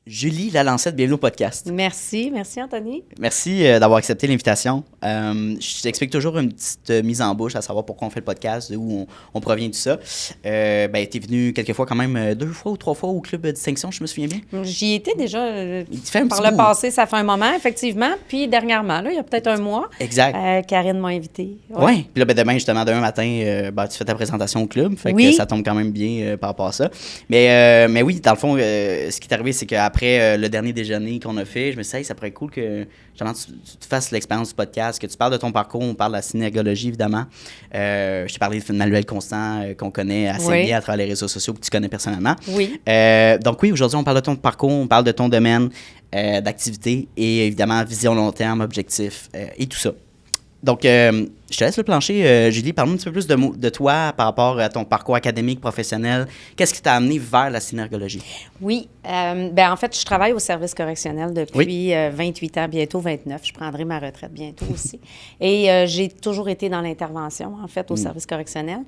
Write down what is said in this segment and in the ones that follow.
Julie Lalancette, bienvenue au podcast. Merci Anthony. Merci d'avoir accepté l'invitation. Je t'explique toujours une petite mise en bouche à savoir pourquoi on fait le podcast, d'où on provient de tout ça. Tu es venu quelques fois quand même, 2 fois ou 3 fois au Club Distinction, je me souviens bien. J'y étais déjà par le passé, ça fait un moment, effectivement. Puis dernièrement, là, il y a peut-être un mois, exact. Karine m'a invité. Oui. Puis là, demain, justement, demain matin, tu fais ta présentation au club. Fait que ça tombe quand même bien par rapport à ça. Mais oui, dans le fond, ce qui est arrivé, c'est qu'après le dernier déjeuner qu'on a fait, je me suis dit, hey, ça pourrait être cool que tu fasses l'expérience du podcast, que tu parles de ton parcours, on parle de la synergologie, évidemment. Je t'ai parlé de Manuel Constant, qu'on connaît assez bien à travers les réseaux sociaux, que tu connais personnellement. Oui. Donc oui, aujourd'hui, on parle de ton parcours, on parle de ton domaine d'activité et évidemment, vision long terme, objectif et tout ça. Donc, je te laisse le plancher. Julie, parle-nous un petit peu plus de toi par rapport à ton parcours académique, professionnel. Qu'est-ce qui t'a amené vers la synergologie? Oui. En fait, je travaille au service correctionnel depuis 28 ans, bientôt 29. Je prendrai ma retraite bientôt aussi. Et j'ai toujours été dans l'intervention, en fait, au service correctionnel.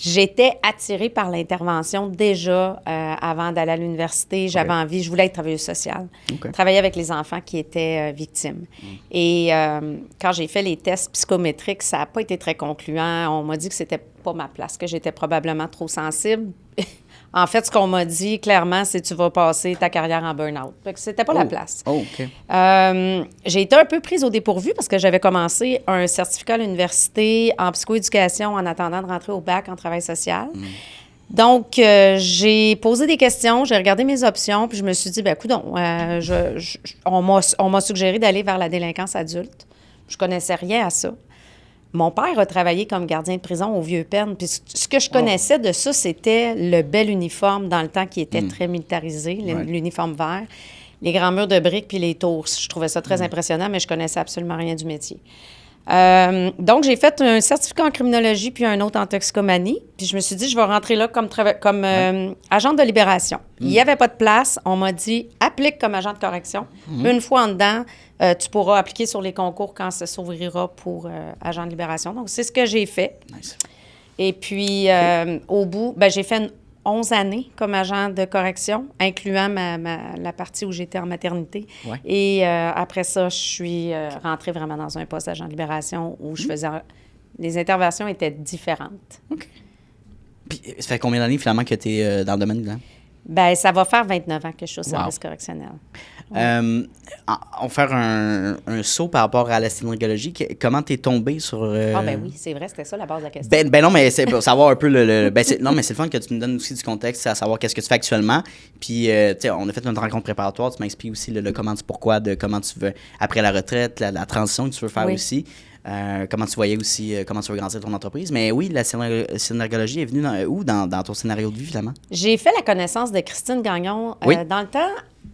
J'étais attirée par l'intervention déjà avant d'aller à l'université. J'avais envie, je voulais être travailleuse sociale, travailler avec les enfants qui étaient victimes. Et quand j'ai fait les tests psychométriques, ça n'a pas été très concluant. On m'a dit que c'était pas ma place, que j'étais probablement trop sensible. En fait, ce qu'on m'a dit clairement, c'est que tu vas passer ta carrière en burn-out. Fait que c'était pas la place. J'ai été un peu prise au dépourvu parce que j'avais commencé un certificat à l'université en psychoéducation en attendant de rentrer au bac en travail social. Donc, j'ai posé des questions, j'ai regardé mes options, puis je me suis dit, coudonc, on m'a suggéré d'aller vers la délinquance adulte. Je connaissais rien à ça. Mon père a travaillé comme gardien de prison au Vieux-Penn. Puis ce que je connaissais de ça, c'était le bel uniforme dans le temps qui était très militarisé, l'uniforme vert, les grands murs de briques puis les tours. Je trouvais ça très impressionnant, mais je connaissais absolument rien du métier. Donc, j'ai fait un certificat en criminologie puis un autre en toxicomanie. Puis je me suis dit, je vais rentrer là comme agente de libération. Il n'y avait pas de place. On m'a dit, applique comme agent de correction. Une fois en dedans, tu pourras appliquer sur les concours quand ça s'ouvrira pour agent de libération. Donc, c'est ce que j'ai fait. Nice. Et puis, au bout, j'ai fait 11 années comme agent de correction, incluant la partie où j'étais en maternité. Et après ça, je suis rentrée vraiment dans un poste d'agent de libération où je faisais... Les interventions étaient différentes. OK. Puis, ça fait combien d'années, finalement, que tu es dans le domaine là? Ça va faire 29 ans que je suis au service correctionnel. On va faire un saut par rapport à la synergologie. Comment tu es tombé sur... oui, c'est vrai, c'était ça la base de la question. Non, mais c'est pour savoir un peu non, mais c'est le fun que tu me donnes aussi du contexte, à savoir qu'est-ce que tu fais actuellement. Puis, on a fait notre rencontre préparatoire. Tu m'expliques aussi le comment, du pourquoi, de comment tu veux, après la retraite, la transition que tu veux faire aussi. Comment tu voyais aussi, comment tu veux grandir ton entreprise. Mais oui, la synergologie est venue dans ton scénario de vie, finalement? J'ai fait la connaissance de Christine Gagnon. Dans le temps,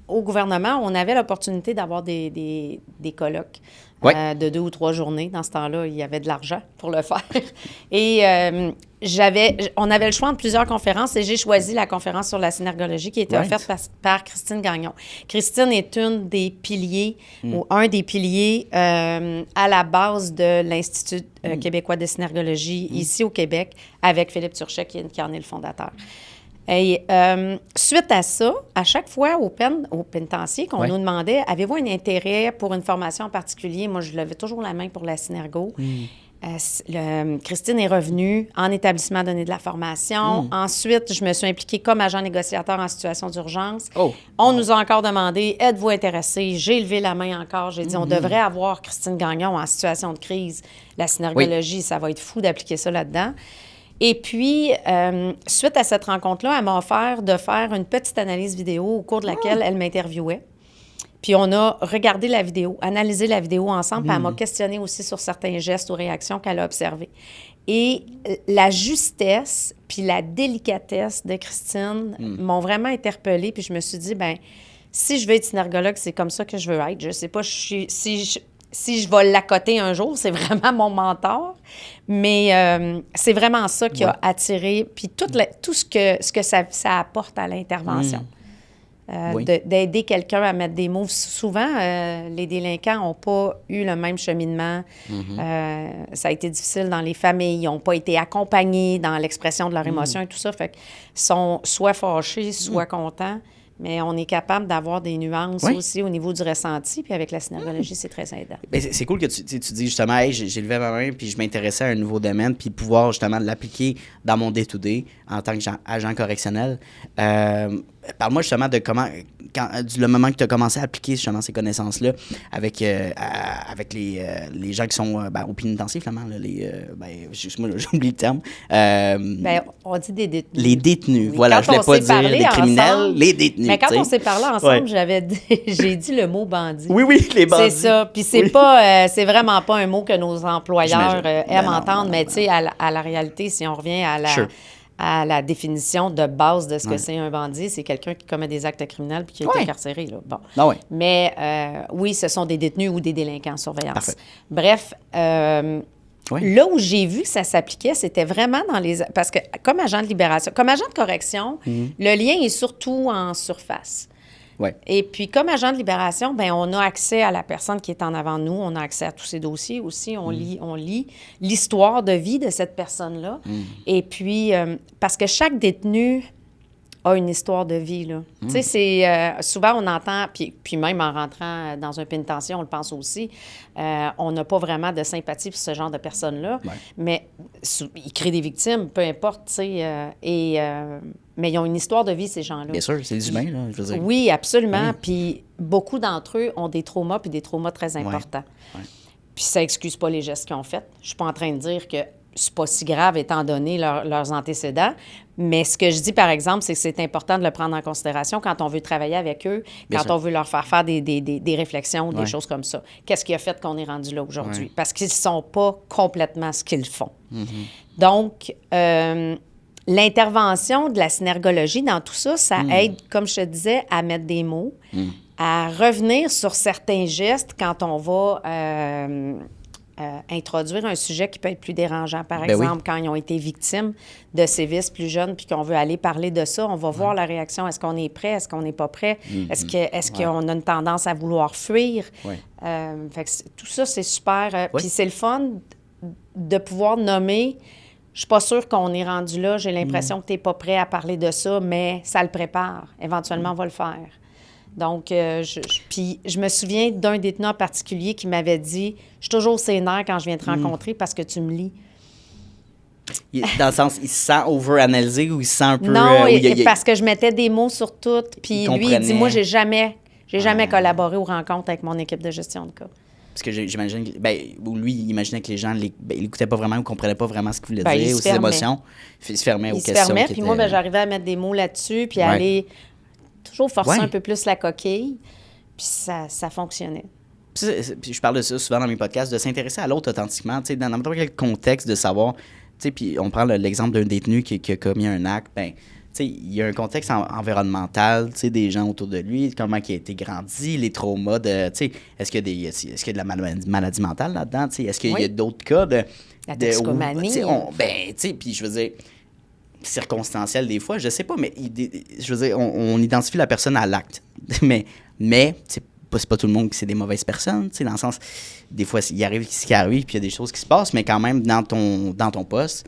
au gouvernement, on avait l'opportunité d'avoir des colloques de 2 ou 3 journées. Dans ce temps-là, il y avait de l'argent pour le faire. Et on avait le choix entre plusieurs conférences et j'ai choisi la conférence sur la synergologie qui était offerte par Christine Gagnon. Christine est une des piliers ou un des piliers à la base de l'Institut québécois de synergologie ici au Québec avec Philippe Turchet qui en est le fondateur. Et suite à ça, à chaque fois au pénitencier qu'on nous demandait « Avez-vous un intérêt pour une formation en particulier? » Moi, je levais toujours la main pour la synergo. Christine est revenue en établissement donné de la formation. Ensuite, je me suis impliquée comme agent négociateur en situation d'urgence. On nous a encore demandé « Êtes-vous intéressé? » J'ai levé la main encore. J'ai dit « On devrait avoir Christine Gagnon en situation de crise. La synergologie, ça va être fou d'appliquer ça là-dedans. » Et puis, suite à cette rencontre-là, elle m'a offert de faire une petite analyse vidéo au cours de laquelle elle m'interviewait. Puis on a regardé la vidéo, analysé la vidéo ensemble, puis elle m'a questionné aussi sur certains gestes ou réactions qu'elle a observés. Et la justesse puis la délicatesse de Christine m'ont vraiment interpellée, puis je me suis dit, si je veux être synergologue, c'est comme ça que je veux être. Je sais pas si je vais l'accoter un jour, c'est vraiment mon mentor. Mais c'est vraiment ça qui a attiré, puis tout ce que ça apporte à l'intervention. D'aider quelqu'un à mettre des mots. Souvent, les délinquants n'ont pas eu le même cheminement. Ça a été difficile dans les familles. Ils n'ont pas été accompagnés dans l'expression de leurs émotions et tout ça. Fait qu'ils sont soit fâchés, soit contents. mais on est capable d'avoir des nuances aussi au niveau du ressenti. Puis avec la synergologie, c'est très aidant. Bien, c'est cool que tu dis justement, hey, j'ai levé ma main puis je m'intéressais à un nouveau domaine, puis pouvoir justement l'appliquer dans mon day-to-day en tant qu'agent correctionnel. Parle-moi justement de comment, le moment que tu as commencé à appliquer justement ces connaissances-là avec les gens qui sont au pénitencier, finalement. Là, excuse-moi, j'oublie le terme. On dit des détenus. Les détenus, oui, voilà. Je ne voulais pas dire des criminels, ensemble, les détenus. Mais quand on s'est parlé ensemble, j'ai dit le mot bandit. Oui, les bandits. C'est ça. Puis c'est pas, c'est vraiment pas un mot que nos employeurs aiment entendre, mais tu sais, à la réalité, si on revient à la définition de base de ce que c'est un bandit, c'est quelqu'un qui commet des actes criminels puis qui est incarcéré. Là. Bon. Mais oui, ce sont des détenus ou des délinquants en surveillance. Parfait. Bref, là où j'ai vu que ça s'appliquait, c'était vraiment dans les... Parce que comme agent de libération, comme agent de correction, le lien est surtout en surface. Ouais. Et puis, comme agent de libération, bien, on a accès à la personne qui est en avant de nous, on a accès à tous ces dossiers aussi, on lit l'histoire de vie de cette personne-là. Et puis, parce que chaque détenu a une histoire de vie, là. Tu sais, c'est... souvent, on entend, puis même en rentrant dans un pénitencier, on le pense aussi, on n'a pas vraiment de sympathie pour ce genre de personnes-là, mais ils créent des victimes, peu importe, tu sais, mais ils ont une histoire de vie, ces gens-là. Bien sûr, c'est des humains, là, je veux dire. Oui, absolument. Puis beaucoup d'entre eux ont des traumas, puis des traumas très importants. Puis ça excuse pas les gestes qu'ils ont faits. Je suis pas en train de dire que c'est pas si grave étant donné leurs antécédents. Mais ce que je dis, par exemple, c'est que c'est important de le prendre en considération quand on veut travailler avec eux, quand on veut leur faire des réflexions, des choses comme ça. Qu'est-ce qui a fait qu'on est rendu là aujourd'hui? Parce qu'ils sont pas complètement ce qu'ils font. Donc... l'intervention de la synergologie dans tout ça, ça aide, comme je te disais, à mettre des mots, à revenir sur certains gestes quand on va introduire un sujet qui peut être plus dérangeant. Par exemple, quand ils ont été victimes de sévices plus jeunes puis qu'on veut aller parler de ça, on va voir la réaction. Est-ce qu'on est prêt? Est-ce qu'on n'est pas prêt? Est-ce qu'on a une tendance à vouloir fuir? Fait que tout ça, c'est super. Puis c'est le fun de pouvoir nommer... Je suis pas sûre qu'on est rendu là. J'ai l'impression que tu n'es pas prêt à parler de ça, mais ça le prépare. Éventuellement, on va le faire. Donc, puis je me souviens d'un détenu en particulier qui m'avait dit « Je suis toujours sénère quand je viens te rencontrer parce que tu me lis. » Dans le sens, il se sent over-analysé ou il se sent un peu... Non, parce que je mettais des mots sur tout. Puis lui, il dit « Moi, j'ai jamais collaboré aux rencontres avec mon équipe de gestion de cas. » Parce que j'imagine que, lui, il imaginait que les gens l'écoutaient pas vraiment ou comprenaient pas vraiment ce qu'il voulait dire ou ses émotions. Il se fermait aux questions. Il se fermait, puis moi, j'arrivais à mettre des mots là-dessus, puis à aller toujours forcer un peu plus la coquille, puis ça fonctionnait. Puis je parle de ça souvent dans mes podcasts, de s'intéresser à l'autre authentiquement, tu sais, dans n'importe quel contexte, de savoir, tu sais, puis on prend l'exemple d'un détenu qui a commis un acte, il y a un contexte environnemental, des gens autour de lui, comment il a été grandi, les traumas de, est-ce qu'il y a de la maladie mentale là-dedans, est-ce qu'il y a d'autres cas de... La toxicomanie. Puis je veux dire, circonstanciel des fois, je sais pas, mais je veux dire, on identifie la personne à l'acte, mais c'est pas tout le monde qui c'est des mauvaises personnes, dans le sens, des fois, il arrive ce qui arrive, puis il y a des choses qui se passent, mais quand même, dans ton poste,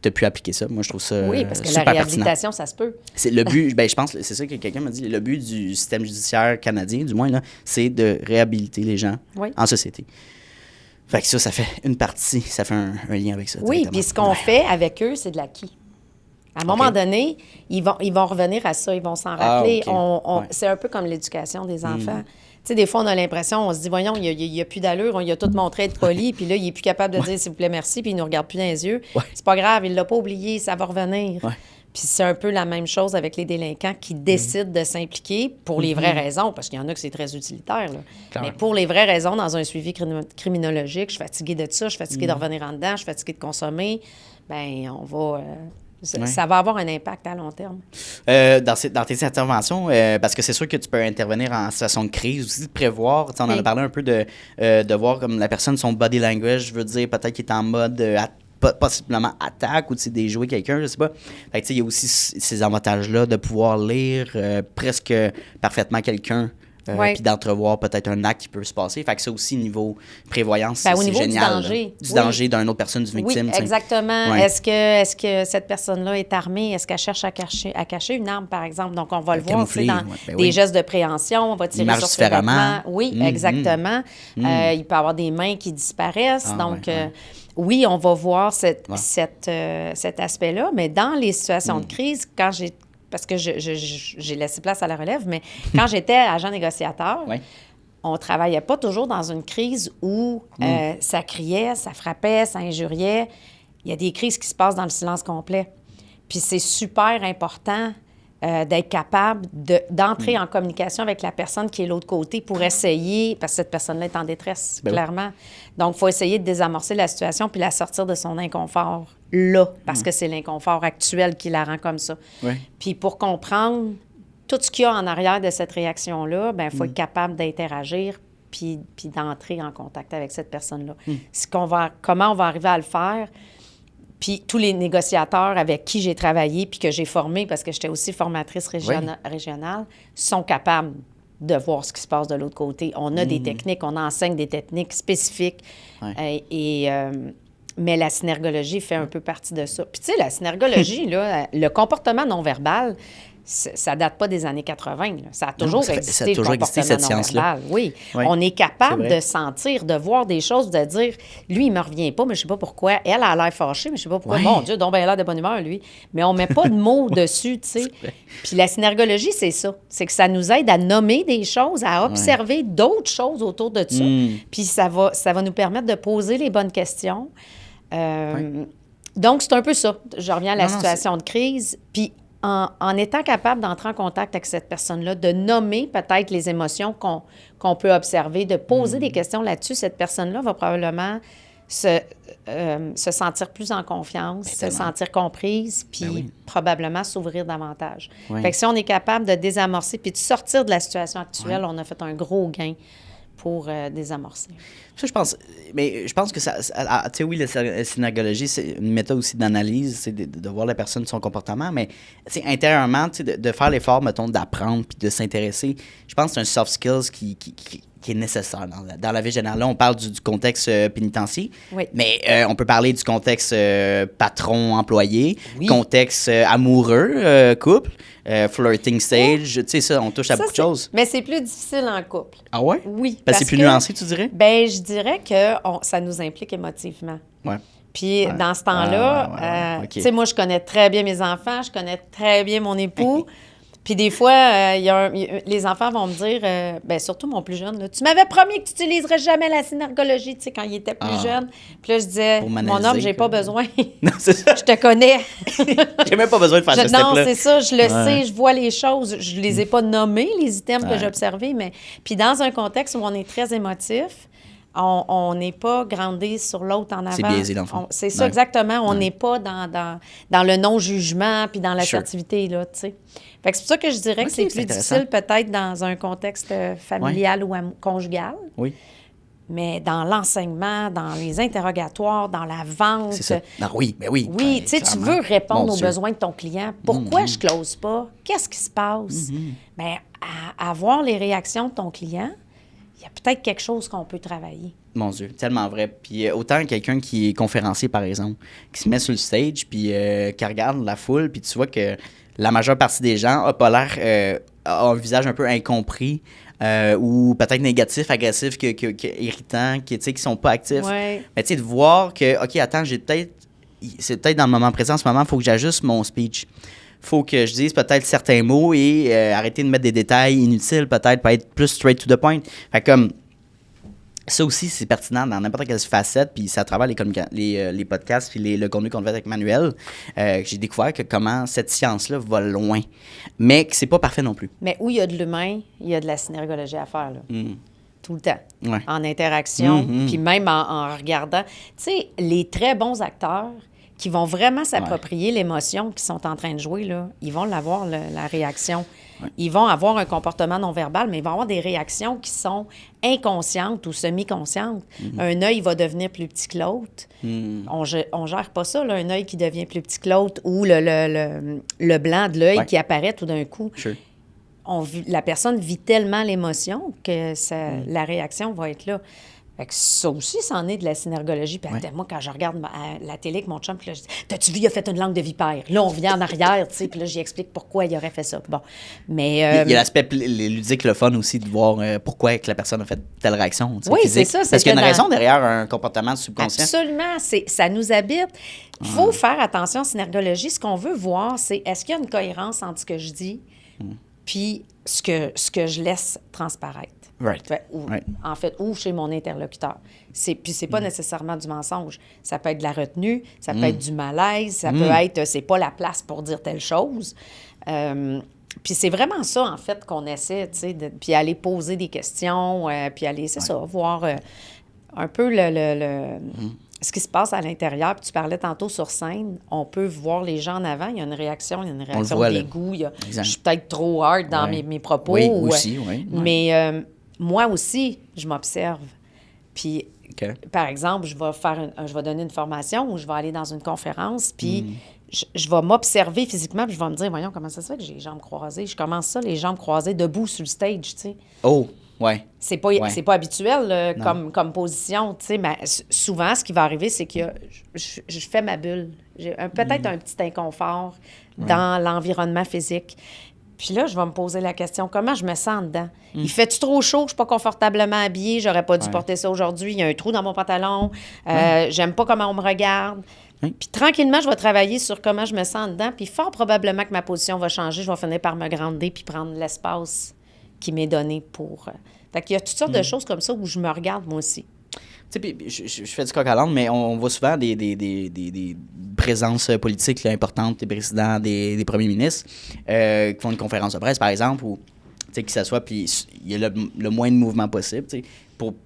tu as pu appliquer ça. Moi, je trouve ça oui, parce que la réhabilitation, ça se peut. C'est le but, je pense, c'est ça que quelqu'un m'a dit, le but du système judiciaire canadien, du moins, là, c'est de réhabiliter les gens en société. Fait que ça fait une partie, ça fait un lien avec ça. Oui, puis ce qu'on fait avec eux, c'est de l'acquis. À un moment donné, ils vont revenir à ça, ils vont s'en rappeler. C'est un peu comme l'éducation des enfants. Tu sais, des fois, on a l'impression, on se dit, voyons, il n'y a plus d'allure, on lui a tout montré être poli, puis là, il n'est plus capable de dire, s'il vous plaît, merci, puis il ne nous regarde plus dans les yeux. C'est pas grave, il ne l'a pas oublié, ça va revenir. Puis c'est un peu la même chose avec les délinquants qui décident de s'impliquer pour les vraies raisons, parce qu'il y en a que c'est très utilitaire, là. Mais pour les vraies raisons, dans un suivi criminologique, je suis fatiguée de ça, je suis fatiguée de revenir en dedans, je suis fatiguée de consommer, bien, on va... Ça va avoir un impact à long terme. Dans tes interventions, parce que c'est sûr que tu peux intervenir en situation de crise, aussi de prévoir. En a parlé un peu de voir comme la personne, son body language, je veux dire, peut-être qu'il est en mode possiblement attaque ou déjouer quelqu'un, je sais pas. Fait que il y a aussi ces avantages-là de pouvoir lire presque parfaitement quelqu'un puis d'entrevoir peut-être un acte qui peut se passer. Fait que ça aussi, niveau prévoyance, ben, c'est génial. Du danger d'une autre personne, d'une victime. Oui, exactement. Ouais. Est-ce que cette personne-là est armée? Est-ce qu'elle cherche à cacher une arme, par exemple? Donc, on va le voir dans des gestes de préhension. On va tirer sur ses vêtements. Oui, exactement. Il peut y avoir des mains qui disparaissent. Donc, oui, on va voir cet aspect-là. Mais dans les situations de crise, parce que j'ai laissé place à la relève, mais quand j'étais agent négociateur, on ne travaillait pas toujours dans une crise où ça criait, ça frappait, ça injuriait. Il y a des crises qui se passent dans le silence complet. Puis c'est super important d'être capable d'entrer en communication avec la personne qui est de l'autre côté pour essayer, parce que cette personne-là est en détresse, clairement. Donc, il faut essayer de désamorcer la situation puis la sortir de son inconfort là, parce que c'est l'inconfort actuel qui la rend comme ça. Puis pour comprendre tout ce qu'il y a en arrière de cette réaction-là, bien, il faut être capable d'interagir puis d'entrer en contact avec cette personne-là. Comment on va arriver à le faire? Puis tous les négociateurs avec qui j'ai travaillé puis que j'ai formé, parce que j'étais aussi formatrice régionale, sont capables de voir ce qui se passe de l'autre côté. On a des techniques, on enseigne des techniques spécifiques. Mais la synergologie fait un peu partie de ça. Puis tu sais, la synergologie, là, le comportement non-verbal, ça date pas des années 80. Là. Ça a toujours existé, le comportement non-verbal. Oui. On est capable de sentir, de voir des choses, de dire, lui, il me revient pas, mais je sais pas pourquoi. Elle a l'air fâchée, mais je sais pas pourquoi. Mon Dieu, donc ben, elle a l'air de bonne humeur, lui. Mais on met pas de mots dessus, tu sais. Puis la synergologie, c'est ça. C'est que ça nous aide à nommer des choses, à observer d'autres choses autour de ça. Puis ça va nous permettre de poser les bonnes questions. Donc, c'est un peu ça. Je reviens à la situation de crise. Puis en étant capable d'entrer en contact avec cette personne-là, de nommer peut-être les émotions qu'on peut observer, de poser des questions là-dessus, cette personne-là va probablement se sentir plus en confiance, se sentir comprise, puis probablement s'ouvrir davantage. Fait que si on est capable de désamorcer puis de sortir de la situation actuelle, on a fait un gros gain pour désamorcer. Ça, je pense que ça tu sais, oui, la synergologie, c'est une méthode aussi d'analyse, c'est de voir la personne, son comportement, mais intérieurement, tu sais, de faire l'effort, mettons, d'apprendre puis de s'intéresser, je pense que c'est un soft skills qui est nécessaire dans la vie générale. Là, on parle du contexte pénitentiaire, mais on peut parler du contexte patron-employé, contexte amoureux, couple, flirting stage, tu sais, ça, on touche à beaucoup de choses. Mais c'est plus difficile en couple. Ah ouais? Oui. Parce que c'est plus nuancé, tu dirais? Bien, je dirais que ça nous implique émotivement. Puis dans ce temps-là, tu sais, moi, je connais très bien mes enfants, je connais très bien mon époux. Puis des fois, les enfants vont me dire, bien, surtout mon plus jeune, là, tu m'avais promis que tu n'utiliserais jamais la synergologie, tu sais, quand il était plus jeune. Puis là, je disais, mon homme, j'ai pas besoin. Non, c'est ça. Je te connais. J'ai même pas besoin de faire ce step-là. Non, c'est ça, je le sais, je vois les choses. Je les ai pas nommés, les items que j'ai observés, mais... Puis dans un contexte où on est très émotif, on n'est pas grandé sur l'autre en avant. C'est biaisé, dans le fond. C'est ça, exactement. On n'est pas dans le non-jugement puis dans l'assertivité, là, tu sais. Fait que c'est pour ça que je dirais que c'est plus difficile peut-être dans un contexte familial ou conjugal. Oui. Mais dans l'enseignement, dans les interrogatoires, dans la vente... C'est ça. Non, oui, mais oui. Oui, tu sais, tu veux répondre aux besoins de ton client. Pourquoi je ne close pas? Qu'est-ce qui se passe? Bien, à voir les réactions de ton client, il y a peut-être quelque chose qu'on peut travailler. Mon Dieu, tellement vrai. Puis autant quelqu'un qui est conférencier, par exemple, qui se met sur le stage, puis qui regarde la foule, puis tu vois que la majeure partie des gens a pas l'air... a un visage un peu incompris, ou peut-être négatif, agressif, irritant, qui sont pas actifs. Ouais. Mais tu sais, de voir que, OK, attends, c'est peut-être dans le moment présent, en ce moment, il faut que j'ajuste mon speech. Faut que je dise peut-être certains mots et arrêter de mettre des détails inutiles, peut-être, pour être plus straight to the point. Fait comme, ça aussi, c'est pertinent dans n'importe quelle facette, puis c'est à travers les podcasts puis le contenu qu'on fait avec Manuel, j'ai découvert que comment cette science-là va loin, mais que c'est pas parfait non plus. Mais où il y a de l'humain, il y a de la synergologie à faire, là. Tout le temps. Ouais. En interaction, puis même en regardant. Tu sais, les très bons acteurs qui vont vraiment s'approprier l'émotion qu'ils sont en train de jouer, là, ils vont l'avoir, la réaction. Ouais. Ils vont avoir un comportement non-verbal, mais ils vont avoir des réactions qui sont inconscientes ou semi-conscientes. Un œil va devenir plus petit que l'autre. On gère pas ça, là, un œil qui devient plus petit que l'autre ou le blanc de l'œil qui apparaît tout d'un coup. Sure. la personne vit tellement l'émotion que la réaction va être là. Fait que ça aussi, c'en est de la synergologie. Puis moi, quand je regarde la télé avec mon chum, puis là, je dis « T'as-tu vu, il a fait une langue de vipère? » Là, on revient en arrière, tu sais, puis là, j'y explique pourquoi il aurait fait ça. Bon, mais... il y a l'aspect ludique, le fun aussi, de voir pourquoi que la personne a fait telle réaction, oui, physique. C'est ça. Parce qu'il y a une raison derrière un comportement subconscient. Absolument. Ça nous habite. Il faut faire attention en synergologie. Ce qu'on veut voir, c'est est-ce qu'il y a une cohérence entre ce que je dis puis ce que je laisse transparaître. Right. En fait, ou chez mon interlocuteur. Puis c'est pas nécessairement du mensonge. Ça peut être de la retenue, ça peut être du malaise, ça peut être c'est pas la place pour dire telle chose. Puis c'est vraiment ça, en fait, qu'on essaie, tu sais, puis aller poser des questions, puis aller, c'est ça, voir un peu ce qui se passe à l'intérieur. Puis tu parlais tantôt sur scène, on peut voir les gens en avant, il y a une réaction dégoût, je suis peut-être trop hard dans mes propos. Oui, aussi, oui. Mais moi aussi, je m'observe. Puis, par exemple, je vais donner une formation ou je vais aller dans une conférence, puis je vais m'observer physiquement, puis je vais me dire, voyons, comment ça se fait que j'ai les jambes croisées? Je commence ça, les jambes croisées, debout sur le stage, tu sais. Oh, ouais. C'est pas habituel comme position, tu sais, mais souvent, ce qui va arriver, c'est que je fais ma bulle. J'ai peut-être un petit inconfort dans l'environnement physique. Puis là, je vais me poser la question, comment je me sens dedans? Il fait-tu trop chaud? Je suis pas confortablement habillée, j'aurais pas dû porter ça aujourd'hui, il y a un trou dans mon pantalon, j'aime pas comment on me regarde. Puis tranquillement, je vais travailler sur comment je me sens dedans, puis fort probablement que ma position va changer, je vais finir par me grandir puis prendre l'espace qui m'est donné pour... Fait qu'il y a toutes sortes de choses comme ça où je me regarde, moi aussi. Tu sais, je fais du coq à l'âne, mais on voit souvent des présences politiques là, importantes, des présidents, des premiers ministres qui font une conférence de presse, par exemple, ou qui s'assoient, puis il y a le moins de mouvement possible,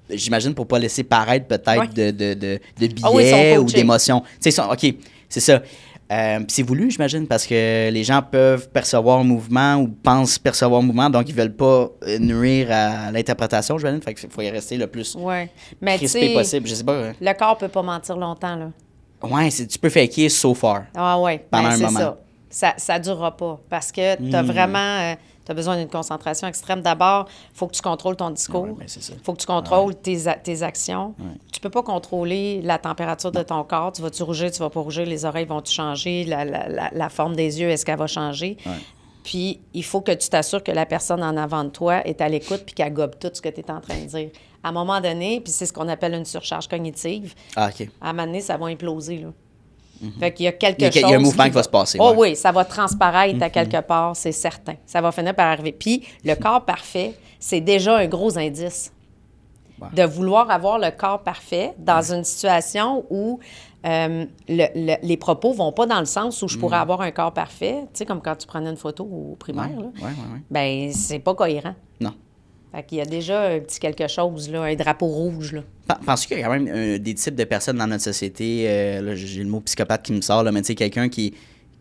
j'imagine pour ne pas laisser paraître peut-être de billets ou d'émotions. OK, c'est ça. Puis c'est voulu, j'imagine, parce que les gens peuvent percevoir un mouvement ou pensent percevoir un mouvement, donc ils ne veulent pas nuire à l'interprétation, j'imagine. Fait qu'il faut y rester le plus crispé possible. Je sais pas. Le corps ne peut pas mentir longtemps, là. Ouais, tu peux faker so far. Ah ouais, pendant un moment. Ça ne durera pas parce que tu as vraiment... tu as besoin d'une concentration extrême. D'abord, il faut que tu contrôles ton discours. Il faut que tu contrôles tes actions. Tu ne peux pas contrôler la température de ton corps. Tu vas-tu rougir, tu vas pas rougir, les oreilles vont-tu changer, la forme des yeux, est-ce qu'elle va changer? Puis, il faut que tu t'assures que la personne en avant de toi est à l'écoute puis qu'elle gobe tout ce que tu es en train de dire. À un moment donné, puis c'est ce qu'on appelle une surcharge cognitive, à un moment donné, ça va imploser, là. Fait qu'il y a quelque chose... Il y a un mouvement qui va se passer. Oh oui, ça va transparaître à quelque part, c'est certain. Ça va finir par arriver. Puis, le corps parfait, c'est déjà un gros indice. De vouloir avoir le corps parfait dans une situation où les propos vont pas dans le sens où je pourrais avoir un corps parfait. Tu sais, comme quand tu prenais une photo au primaire, là. Bien, c'est pas cohérent. Non. Fait qu'il y a déjà un petit quelque chose, là, un drapeau rouge, là. Penses-tu qu'il y a quand même des types de personnes dans notre société, là, j'ai le mot psychopathe qui me sort, là, mais tu sais, quelqu'un qui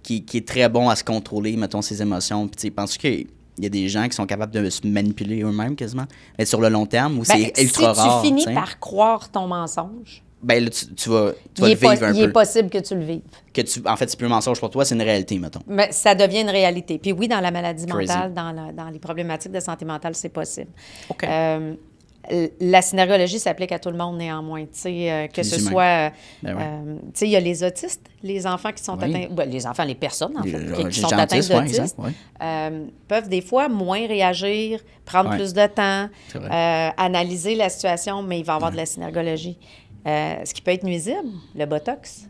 est très bon à se contrôler, mettons, ses émotions, puis tu sais, penses-tu qu'il y a des gens qui sont capables de se manipuler eux-mêmes quasiment, mais sur le long terme, ou c'est ultra rare? Si tu finis par croire ton mensonge... Ben là, tu vas le vivre un peu. Il est possible que tu le vives. En fait, c'est plus un mensonge pour toi, c'est une réalité, mettons. Mais ça devient une réalité. Puis oui, dans la maladie mentale, dans les problématiques de santé mentale, c'est possible. OK. La synergologie s'applique à tout le monde, néanmoins. Tu sais, que ce soit... tu sais, il y a les autistes, les enfants qui sont atteints... Ben, les enfants, les personnes, en fait, qui sont atteintes d'autisme, peuvent des fois moins réagir, prendre plus de temps, analyser la situation, mais il va y avoir de la synergologie. Ce qui peut être nuisible, le botox.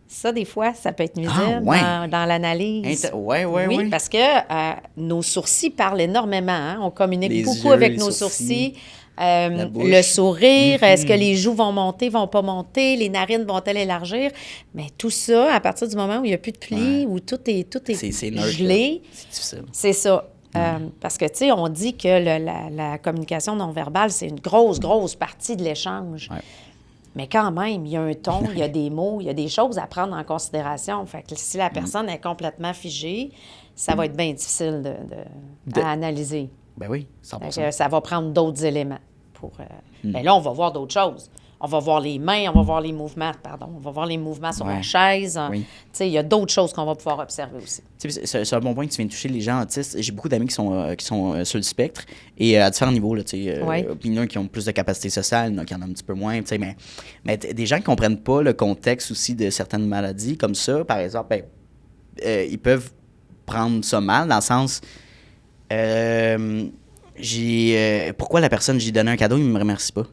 Ça, des fois, ça peut être nuisible dans l'analyse. Oui, parce que nos sourcils parlent énormément. Hein? On communique beaucoup avec nos sourcils. Le sourire, est-ce que les joues vont monter, vont pas monter, les narines vont-elles élargir? Mais tout ça, à partir du moment où il n'y a plus de plis, où tout est gelé, c'est difficile. C'est ça. Parce que, tu sais, on dit que la communication non-verbale, c'est une grosse partie de l'échange. Mais quand même, il y a un ton, il y a des mots, il y a des choses à prendre en considération. Fait que si la personne est complètement figée, ça va être bien difficile à analyser. Ben oui, 100%. Ça va prendre d'autres éléments. Ben là, on va voir d'autres choses. on va voir les mains, on va voir les mouvements, on va voir les mouvements sur la chaise. Oui. Tu sais, il y a d'autres choses qu'on va pouvoir observer aussi. C'est un bon point que tu viens de toucher, les gens autistes. J'ai beaucoup d'amis qui sont sur le spectre et à différents niveaux. Là, il y en a qui ont plus de capacité sociale, il y en a qui en ont un petit peu moins. Mais des gens qui ne comprennent pas le contexte aussi de certaines maladies comme ça, par exemple, ils peuvent prendre ça mal dans le sens... pourquoi la personne, j'ai donné un cadeau, il ne me remercie pas?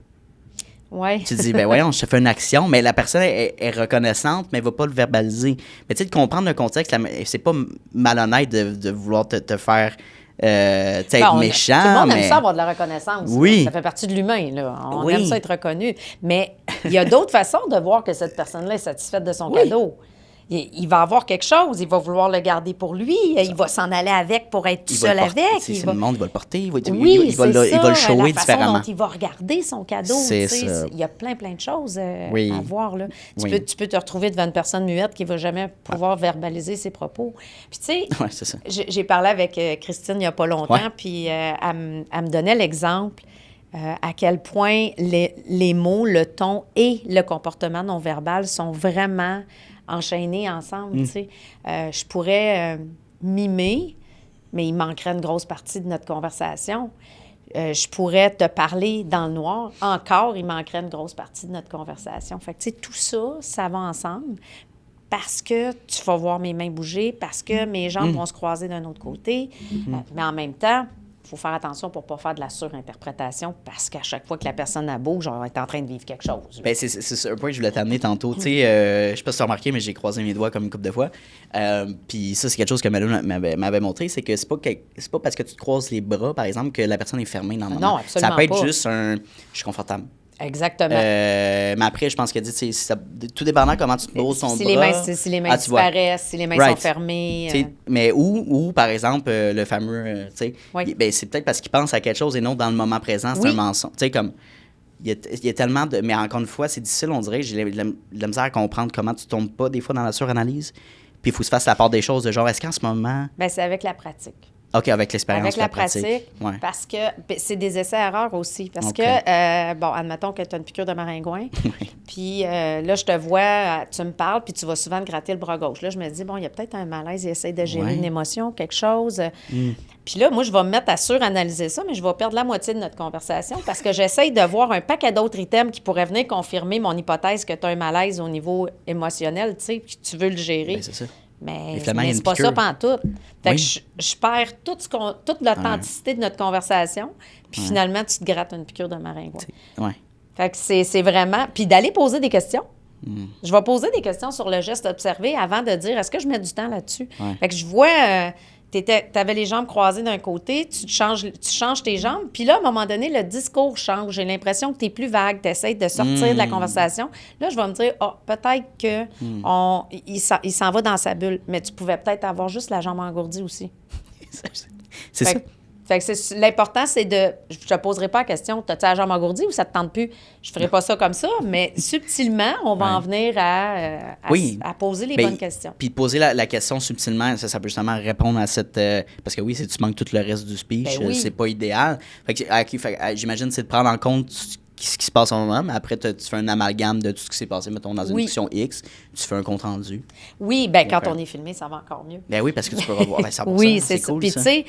Ouais. Tu te dis, voyons, je te fais une action, mais la personne est reconnaissante, mais elle ne va pas le verbaliser. Mais tu sais, de comprendre le contexte, c'est pas malhonnête de vouloir te faire être méchant. Tout le monde aime ça avoir de la reconnaissance. Oui. Ça fait partie de l'humain. Là. On aime ça être reconnu. Mais il y a d'autres façons de voir que cette personne-là est satisfaite de son cadeau. Il va avoir quelque chose, il va vouloir le garder pour lui, il va s'en aller avec pour être tout seul avec. Le monde, il va le porter, il va le shower différemment. La façon dont il va regarder son cadeau. Il y a plein de choses à voir. Là. Tu peux te retrouver devant une personne muette qui ne va jamais pouvoir verbaliser ses propos. Puis tu sais, j'ai parlé avec Christine il n'y a pas longtemps, puis elle me donnait l'exemple à quel point les mots, le ton et le comportement non verbal sont vraiment enchaînés ensemble, tu sais. Je pourrais mimer, mais il manquerait une grosse partie de notre conversation. Je pourrais te parler dans le noir. Encore, il manquerait une grosse partie de notre conversation. Fait que, tu sais, tout ça, ça va ensemble parce que tu vas voir mes mains bouger, parce que mes jambes vont se croiser d'un autre côté. Mais en même temps, il faut faire attention pour ne pas faire de la surinterprétation parce qu'à chaque fois que la personne a bouge, on va être en train de vivre quelque chose. Ben, c'est un point que je voulais t'amener tantôt. Tu sais, je sais pas si tu as remarqué, mais j'ai croisé mes doigts comme une couple de fois. Puis ça, c'est quelque chose que Manon m'avait montré, c'est que c'est pas parce que tu te croises les bras, par exemple, que la personne est fermée dans le moment. Non, absolument ça peut être pas. Juste un... Je suis confortable. Exactement. Mais après, je pense que tout dépendant comment tu te poses ton bras. Si les mains disparaissent, si les mains sont fermées. Mais où, par exemple, le fameux, ben, c'est peut-être parce qu'il pense à quelque chose et non dans le moment présent, c'est un mensonge. Tu sais, comme, il y a tellement de... Mais encore une fois, c'est difficile, on dirait. J'ai de la misère à comprendre comment tu tombes pas des fois dans la suranalyse. Puis il faut se faire la part des choses de genre, est-ce qu'en ce moment... Ben, c'est avec la pratique. OK, avec l'expérience. Avec la pratique, parce que c'est des essais-erreurs aussi. Parce que, admettons que tu as une piqûre de maringouin, puis là, je te vois, tu me parles, puis tu vas souvent te gratter le bras gauche. Là, je me dis, bon, il y a peut-être un malaise, il essaie de gérer une émotion, quelque chose. Puis là, moi, je vais me mettre à suranalyser ça, mais je vais perdre la moitié de notre conversation parce que j'essaye de voir un paquet d'autres items qui pourraient venir confirmer mon hypothèse que tu as un malaise au niveau émotionnel, tu sais, puis tu veux le gérer. Bien, c'est ça. Mais c'est pas ça pantoute. Fait que je perds toute l'authenticité de notre conversation, puis finalement, tu te grattes une piqûre de maringouin. Fait que c'est vraiment... Puis d'aller poser des questions. Je vais poser des questions sur le geste observé avant de dire, est-ce que je mets du temps là-dessus? Fait que je vois... T'avais les jambes croisées d'un côté, tu changes tes jambes, puis là, à un moment donné, le discours change. J'ai l'impression que tu es plus vague, tu essaies de sortir de la conversation. Là, je vais me dire, peut-être qu'il s'en va dans sa bulle, mais tu pouvais peut-être avoir juste la jambe engourdie aussi. C'est ça. Fait que l'important, c'est de... Je te poserai pas la question, t'as-tu la jambe engourdie ou ça te tente plus? Je ferai pas ça comme ça, mais subtilement, on va en venir à poser les bonnes questions. Puis poser la question subtilement, ça peut justement répondre à cette... parce que oui, si tu manques tout le reste du speech, c'est pas idéal. Fait que, j'imagine, c'est de prendre en compte ce qui se passe en moment, mais après, tu fais un amalgame de tout ce qui s'est passé, mettons, dans une discussion X, tu fais un compte-rendu. Oui, bien, quand on est filmé, ça va encore mieux. Ben oui, parce que tu peux revoir 100%. Oui, c'est cool, Puis, tu sais,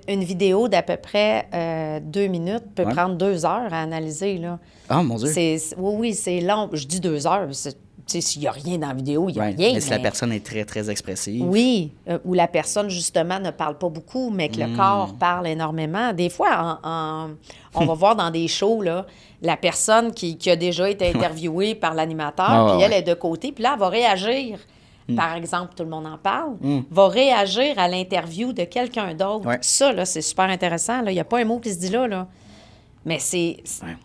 une vidéo d'à peu près 2 minutes peut prendre 2 heures à analyser, là. Ah, mon Dieu! Oui, c'est long. Je dis 2 heures, s'il n'y a rien dans la vidéo, il n'y a rien. Mais si la personne est très, très expressive. Oui, ou la personne, justement, ne parle pas beaucoup, mais que le corps parle énormément. Des fois, on va voir dans des shows, là, la personne qui a déjà été interviewée par l'animateur, puis elle est de côté, puis là, elle va réagir. Par exemple, tout le monde en parle, va réagir à l'interview de quelqu'un d'autre. Ça, là, c'est super intéressant. Il n'y a pas un mot qui se dit là. Mais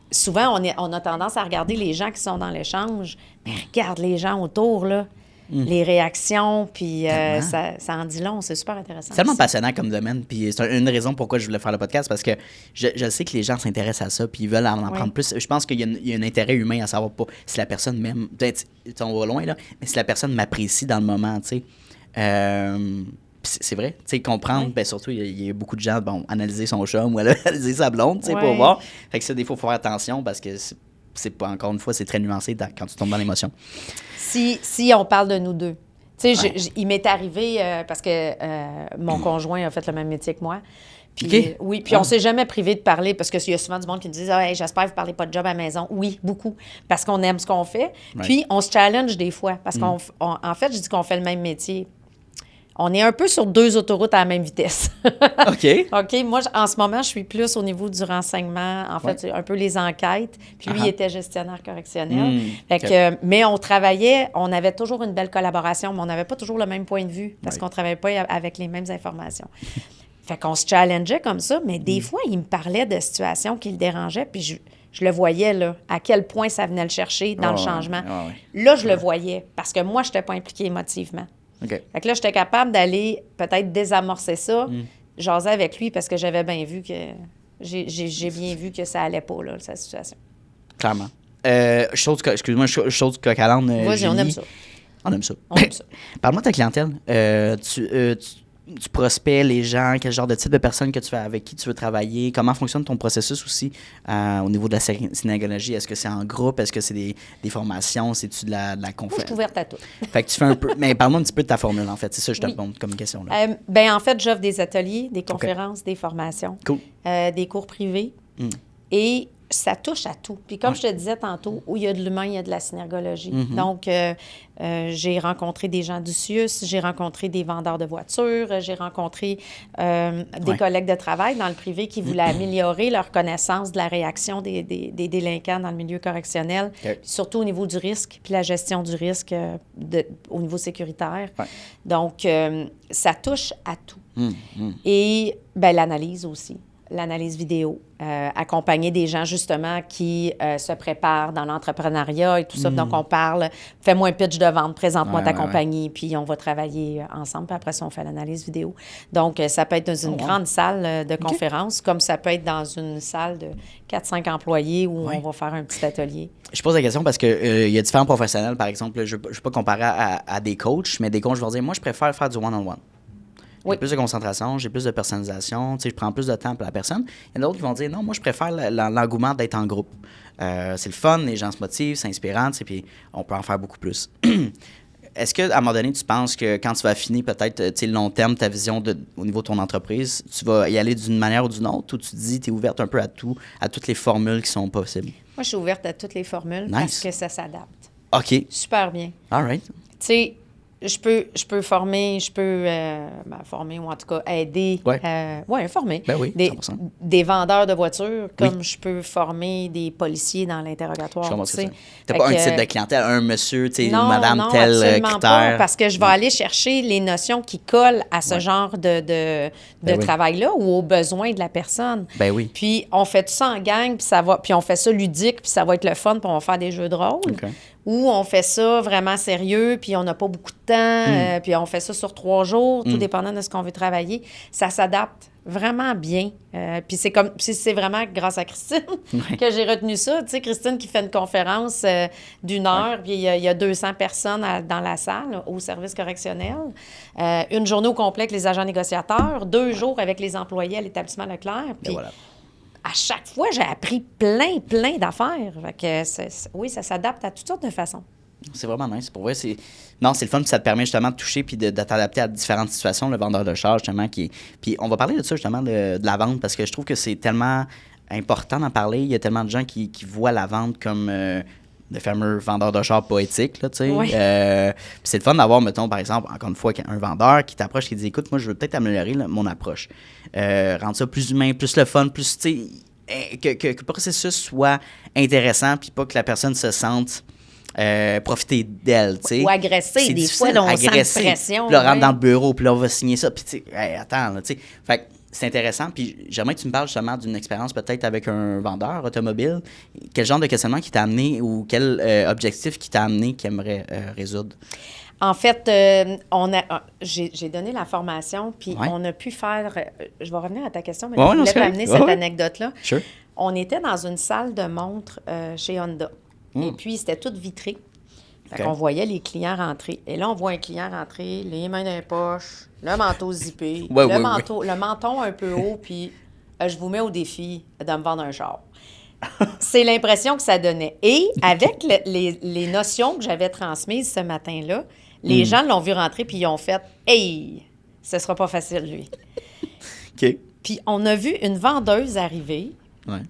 souvent, on a tendance à regarder les gens qui sont dans l'échange, mais regarde les gens autour, là, les réactions, puis ça en dit long, c'est super intéressant. C'est tellement passionnant comme domaine, puis c'est une raison pourquoi je voulais faire le podcast, parce que je sais que les gens s'intéressent à ça, puis ils veulent en prendre plus. Je pense qu'il y a un intérêt humain à savoir pas si la personne m'aime, peut-être, on va loin, là, mais si la personne m'apprécie dans le moment, tu sais. C'est vrai, tu sais, comprendre, ben surtout, il y a beaucoup de gens, analyser son chum ou analyser sa blonde, tu sais, pour voir. Fait que ça, des fois, il faut faire attention parce que c'est pas, encore une fois, c'est très nuancé quand tu tombes dans l'émotion. Si on parle de nous deux, tu sais, il m'est arrivé, parce que mon conjoint a fait le même métier que moi. Puis, oui, puis on s'est jamais privé de parler parce qu'il y a souvent du monde qui me dit hey, j'espère que vous parlez pas de job à la maison. Oui, beaucoup, parce qu'on aime ce qu'on fait. Puis on se challenge des fois parce en fait, je dis qu'on fait le même métier. On est un peu sur 2 autoroutes à la même vitesse. OK. Moi, en ce moment, je suis plus au niveau du renseignement. En fait, c'est un peu les enquêtes. Puis lui, il était gestionnaire correctionnel. Mais on travaillait, on avait toujours une belle collaboration, mais on n'avait pas toujours le même point de vue parce qu'on ne travaillait pas avec les mêmes informations. Fait qu'on se challengeait comme ça, mais des fois, il me parlait de situations qui le dérangeaient, puis je le voyais, là, à quel point ça venait le chercher dans le changement. Là, je le voyais, parce que moi, je n'étais pas impliquée émotivement. Fait que là, j'étais capable d'aller peut-être désamorcer ça, jaser avec lui, parce que j'avais bien vu que... J'ai bien vu que ça allait pas, là, sa situation. Clairement. Chose du coq à l'âne. Vas-y, on aime ça. On aime ça. Parle-moi de ta clientèle. Tu prospects les gens, quel genre de type de personnes que tu fais, avec qui tu veux travailler, comment fonctionne ton processus aussi au niveau de la synagogie? Est-ce que c'est en groupe? Est-ce que c'est des formations? C'est-tu de la conférence? Moi, je suis ouverte à tout. Fait que tu fais un peu... Mais parle-moi un petit peu de ta formule, en fait. C'est ça que je te demande comme question. En fait, j'offre des ateliers, des conférences, des formations, des cours privés et ça touche à tout. Puis comme je te disais tantôt, où il y a de l'humain, il y a de la synergologie. Donc, j'ai rencontré des gens du CIUS, j'ai rencontré des vendeurs de voitures, j'ai rencontré des collègues de travail dans le privé qui voulaient améliorer leur connaissance de la réaction des délinquants dans le milieu correctionnel, surtout au niveau du risque, puis la gestion du risque au niveau sécuritaire. Donc, ça touche à tout. Et l'analyse aussi. L'analyse vidéo, accompagner des gens, justement, qui se préparent dans l'entrepreneuriat et tout ça. Donc, on parle, fais-moi un pitch de vente, présente-moi ta compagnie, puis on va travailler ensemble, puis après ça, on fait l'analyse vidéo. Donc, ça peut être dans une grande salle de conférence, comme ça peut être dans une salle de 4-5 employés où on va faire un petit atelier. Je pose la question parce qu'il y a différents professionnels, par exemple, je ne veux pas comparer à des coachs, mais des coachs vont dire, moi, je préfère faire du one-on-one. J'ai plus de concentration, j'ai plus de personnalisation, je prends plus de temps pour la personne. Il y en a d'autres qui vont dire, non, moi, je préfère l'engouement d'être en groupe. C'est le fun, les gens se motivent, c'est inspirant, puis on peut en faire beaucoup plus. Est-ce qu'à un moment donné, tu penses que quand tu vas affiner peut-être long terme ta vision au niveau de ton entreprise, tu vas y aller d'une manière ou d'une autre, ou tu te dis, tu es ouverte un peu à tout, à toutes les formules qui sont possibles? Moi, je suis ouverte à toutes les formules parce que ça s'adapte. OK. Super bien. All right. Tu sais, je peux former, former ou en tout cas aider. Former. Ben oui, 100%. Des vendeurs de voitures, comme je peux former des policiers dans l'interrogatoire. Tu n'as pas un type de clientèle, un monsieur, madame, tel critère. Pas, parce que je vais aller chercher les notions qui collent à ce genre de travail-là ou aux besoins de la personne. Ben oui. Puis on fait tout ça en gang, puis on fait ça ludique, puis ça va être le fun, puis on va faire des jeux de rôle. Okay. Ou on fait ça vraiment sérieux, puis on n'a pas beaucoup de temps, puis on fait ça sur 3 jours, tout dépendant de ce qu'on veut travailler. Ça s'adapte vraiment bien. Puis c'est vraiment grâce à Christine que j'ai retenu ça. Tu sais, Christine qui fait une conférence d'1 heure, puis il y a 200 personnes dans la salle au service correctionnel. Une journée au complet avec les agents négociateurs, 2 jours avec les employés à l'établissement Leclerc. Puis à chaque fois, j'ai appris plein d'affaires. Fait que oui, ça s'adapte à toutes sortes de façons. C'est vraiment nice. Pour vrai, c'est le fun, puis ça te permet justement de toucher puis de t'adapter à différentes situations, le vendeur de char, justement. Puis on va parler de ça, justement, de la vente, parce que je trouve que c'est tellement important d'en parler. Il y a tellement de gens qui voient la vente comme le fameux vendeur de char poétique, là, tu sais. Oui. Puis c'est le fun d'avoir, mettons, par exemple, encore une fois, un vendeur qui t'approche, qui dit, écoute, moi, je veux peut-être améliorer mon approche. Rendre ça plus humain, plus le fun, plus, tu sais, que le processus soit intéressant, puis pas que la personne se sente profiter d'elle, tu sais. Ou agressée, des fois, là, on sent une pression. Puis là, on rentre dans le bureau, puis là, on va signer ça, puis tu sais, attends, là, tu sais. Fait que c'est intéressant, puis j'aimerais que tu me parles justement d'une expérience peut-être avec un vendeur automobile. Quel genre de questionnement qui t'a amené ou quel objectif qui t'a amené qui aimerait résoudre? En fait, j'ai donné la formation, puis on a pu faire... je vais revenir à ta question, mais je voulais t'amener cette anecdote-là. Sure. On était dans une salle de montre chez Honda. Et puis, c'était tout vitré. Fait qu'on voyait les clients rentrer. Et là, on voit un client rentrer, les mains dans les poches, le manteau zippé, le menton un peu haut, puis je vous mets au défi de me vendre un char. C'est l'impression que ça donnait. Et avec les notions que j'avais transmises ce matin-là, les gens l'ont vu rentrer puis ils ont fait « Hey, ce sera pas facile, lui. » OK. Puis on a vu une vendeuse arriver,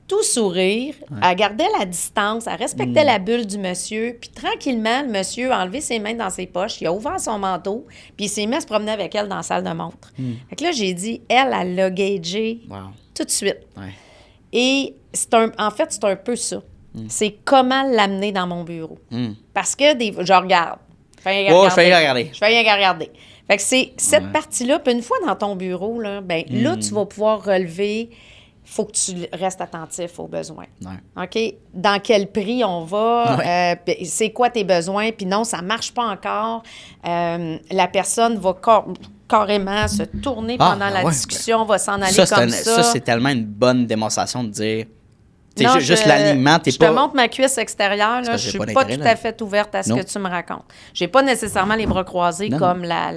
tout sourire, elle gardait la distance, elle respectait la bulle du monsieur, puis tranquillement, le monsieur a enlevé ses mains dans ses poches, il a ouvert son manteau, puis il s'est mis à se promener avec elle dans la salle de montre. Fait que là, j'ai dit, elle l'a gagé tout de suite. Ouais. Et en fait, c'est un peu ça. C'est comment l'amener dans mon bureau. Parce que je regarde. Je fais rien regarder. Fait que c'est cette partie-là, puis une fois dans ton bureau, là, là, tu vas pouvoir relever. Il faut que tu restes attentif aux besoins. Ouais. OK? Dans quel prix on va? C'est quoi tes besoins? Puis non, ça ne marche pas encore. La personne va carrément se tourner pendant la discussion, va s'en aller comme ça. Ça, c'est tellement une bonne démonstration de dire... Non, juste l'alignement, je te montre ma cuisse extérieure, là, je suis pas tout à fait ouverte à ce que tu me racontes. J'ai pas nécessairement les bras croisés comme la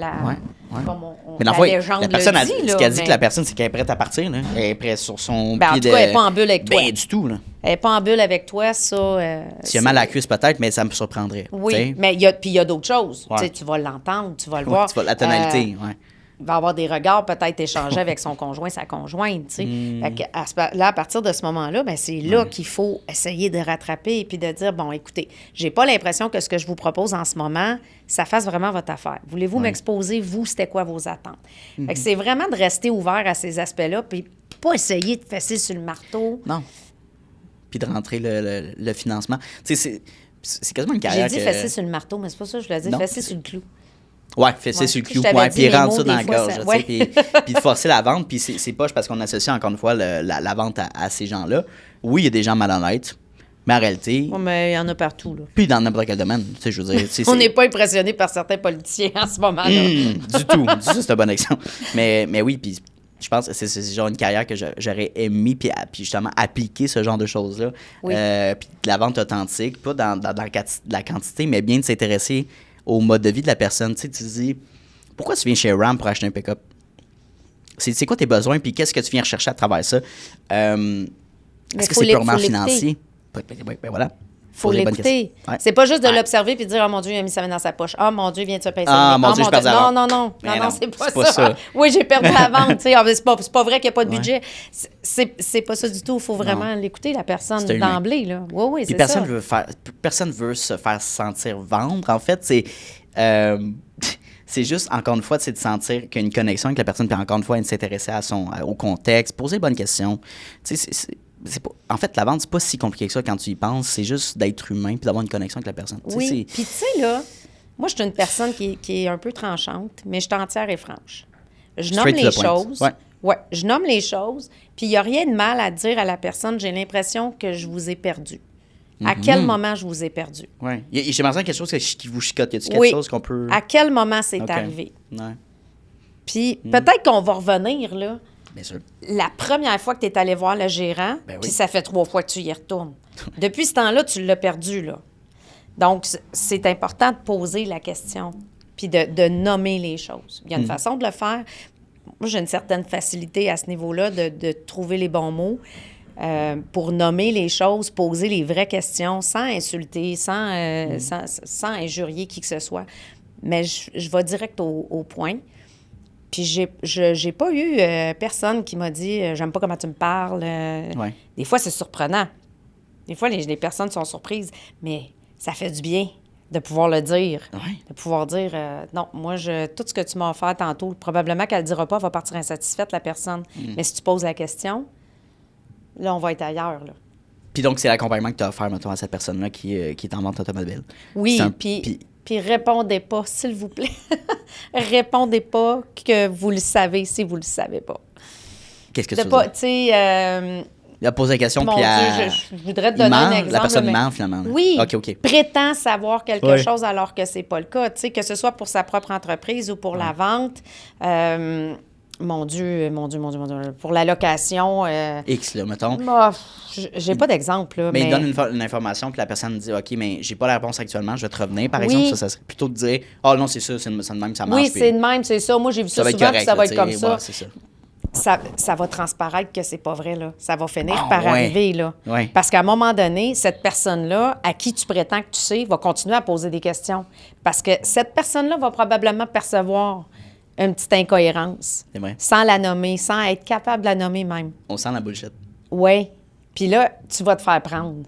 légende la personne le dit. Ce qu'elle dit que la personne, c'est qu'elle est prête à partir. Là. Elle est prête sur son pied. En tout cas, elle n'est pas en bulle avec toi. Du tout. Là. Elle n'est pas en bulle avec toi, ça... S'il y a mal à la cuisse, peut-être, mais ça me surprendrait. Oui, t'sais. mais il y a d'autres choses. Tu vas l'entendre, tu vas le voir. La tonalité, il va avoir des regards peut-être échangés avec son conjoint, sa conjointe, tu sais. Là, à partir de ce moment-là, c'est là qu'il faut essayer de rattraper et puis de dire, bon, écoutez, j'ai pas l'impression que ce que je vous propose en ce moment, ça fasse vraiment votre affaire. Voulez-vous m'exposer, vous, c'était quoi vos attentes? Fait que c'est vraiment de rester ouvert à ces aspects-là puis pas essayer de fesser sur le marteau. Non. Puis de rentrer le financement. Tu sais, c'est quasiment une carrière J'ai dit fesser sur le marteau, mais c'est pas ça que je voulais dire, fesser sur le clou. Oui, fesser sur le clou, puis rendre ça dans la gorge, puis de forcer la vente. Puis c'est poche parce qu'on associe encore une fois la vente à ces gens-là. Oui, il y a des gens malhonnêtes, mais en réalité... Oui, mais il y en a partout, là. Puis dans n'importe quel domaine, tu sais, je veux dire... On n'est pas impressionné par certains politiciens en ce moment-là. Du tout. Ça, c'est un bon exemple. Mais oui, puis je pense que c'est genre une carrière que j'aurais aimé, puis justement appliquer ce genre de choses-là. Oui. Puis de la vente authentique, pas dans la quantité, mais bien de s'intéresser au mode de vie de la personne. Tu sais, tu te dis, pourquoi tu viens chez Ram pour acheter un pick-up? C'est quoi tes besoins, puis qu'est-ce que tu viens rechercher à travers ça? Est-ce que c'est purement financier? Ben voilà. Faut l'écouter. C'est pas juste de l'observer puis de dire, oh mon Dieu, il a mis sa main dans sa poche. Ah, mon Dieu, il vient de se pincer. Mon Dieu, je perds la vente. Non, c'est pas ça. Oui, j'ai perdu la vente. C'est pas vrai qu'il n'y a pas de budget. C'est pas ça du tout. Il faut vraiment l'écouter, la personne, d'emblée. Là. Oui, c'est ça. Personne veut se faire sentir vendre. En fait, c'est juste, encore une fois, c'est de sentir qu'il y a une connexion avec la personne, puis encore une fois, de s'intéresser au contexte, poser les bonnes questions. Tu sais, en fait, la vente, c'est pas si compliqué que ça quand tu y penses. C'est juste d'être humain puis d'avoir une connexion avec la personne. Oui, puis tu sais, là, moi, je suis une personne qui est un peu tranchante, mais je suis entière et franche. Je nomme les choses. Ouais, je nomme les choses, puis il n'y a rien de mal à dire à la personne, j'ai l'impression que je vous ai perdu. À quel moment je vous ai perdu? Oui. J'ai l'impression quelque chose qui vous chicote. Y a-t-il quelque chose qu'on peut... À quel moment c'est arrivé? Ouais. Puis peut-être qu'on va revenir, là. Bien sûr. La première fois que tu es allé voir le gérant, puis ça fait 3 fois que tu y retournes. Depuis ce temps-là, tu l'as perdu, là. Donc, c'est important de poser la question, puis de nommer les choses. Il y a une façon de le faire. Moi, j'ai une certaine facilité à ce niveau-là de trouver les bons mots pour nommer les choses, poser les vraies questions sans insulter, sans injurier qui que ce soit. Mais je vais direct au point. Puis j'ai pas eu personne qui m'a dit « j'aime pas comment tu me parles ». Des fois, c'est surprenant. Des fois, les personnes sont surprises. Mais ça fait du bien de pouvoir le dire. De pouvoir dire « non, moi, tout ce que tu m'as offert tantôt, probablement qu'elle le dira pas, elle va partir insatisfaite, la personne. Mais si tu poses la question, là, on va être ailleurs, là. » Puis donc, c'est l'accompagnement que tu as offert, mettons, à cette personne-là qui est en vente automobile. Oui, puis répondez pas, s'il vous plaît. Répondez pas que vous le savez si vous le savez pas. Qu'est-ce que tu veux dire? Tu sais... Il a posé la question, puis je voudrais te donner un exemple. La personne ment, finalement. Oui, OK. Prétend savoir quelque chose alors que c'est pas le cas. Tu sais, que ce soit pour sa propre entreprise ou pour la vente. Mon Dieu, pour la location... X, là, mettons. J'ai pas d'exemple, là. Mais il donne une information, puis la personne dit « OK, mais j'ai pas la réponse actuellement, je vais te revenir. » Par exemple, ça serait plutôt de dire « Ah non, c'est ça, c'est de même, ça marche. » Oui, c'est de même, c'est ça. Moi, j'ai vu ça souvent, puis ça va être comme ça. C'est ça. ça va transparaître que c'est pas vrai, là. Ça va finir par arriver, là. Ouais. Parce qu'à un moment donné, cette personne-là, à qui tu prétends que tu sais, va continuer à poser des questions. Parce que cette personne-là va probablement percevoir une petite incohérence. C'est vrai. Sans la nommer, sans être capable de la nommer même. On sent la bullshit. Oui. Puis là, tu vas te faire prendre.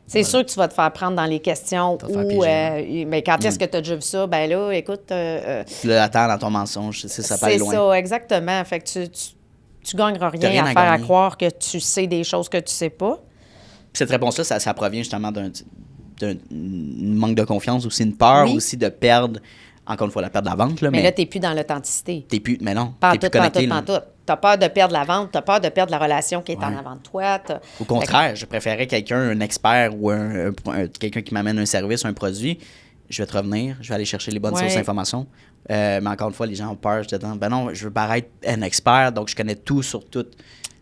C'est sûr que tu vas te faire prendre dans les questions où, mais quand est-ce que tu as déjà vu ça? Ben là, écoute... tu l'attends dans ton mensonge, ça peut aller loin. C'est ça, exactement. Fait que tu gagneras rien à faire à croire que tu sais des choses que tu sais pas. Puis cette réponse-là, ça provient justement d'un manque de confiance, aussi une peur, aussi de perdre, encore une fois, la perte de la vente. Là, mais là, tu n'es plus dans l'authenticité. Mais non, tu n'es plus connecté. Tu as peur de perdre la vente, tu as peur de perdre la relation qui est en avant de toi. Au contraire, je préférais quelqu'un, un expert ou quelqu'un qui m'amène un service, un produit. Je vais te revenir, je vais aller chercher les bonnes sources d'informations. Mais encore une fois, les gens ont peur. Je te dis, ben non, je veux paraître un expert, donc je connais tout sur tout.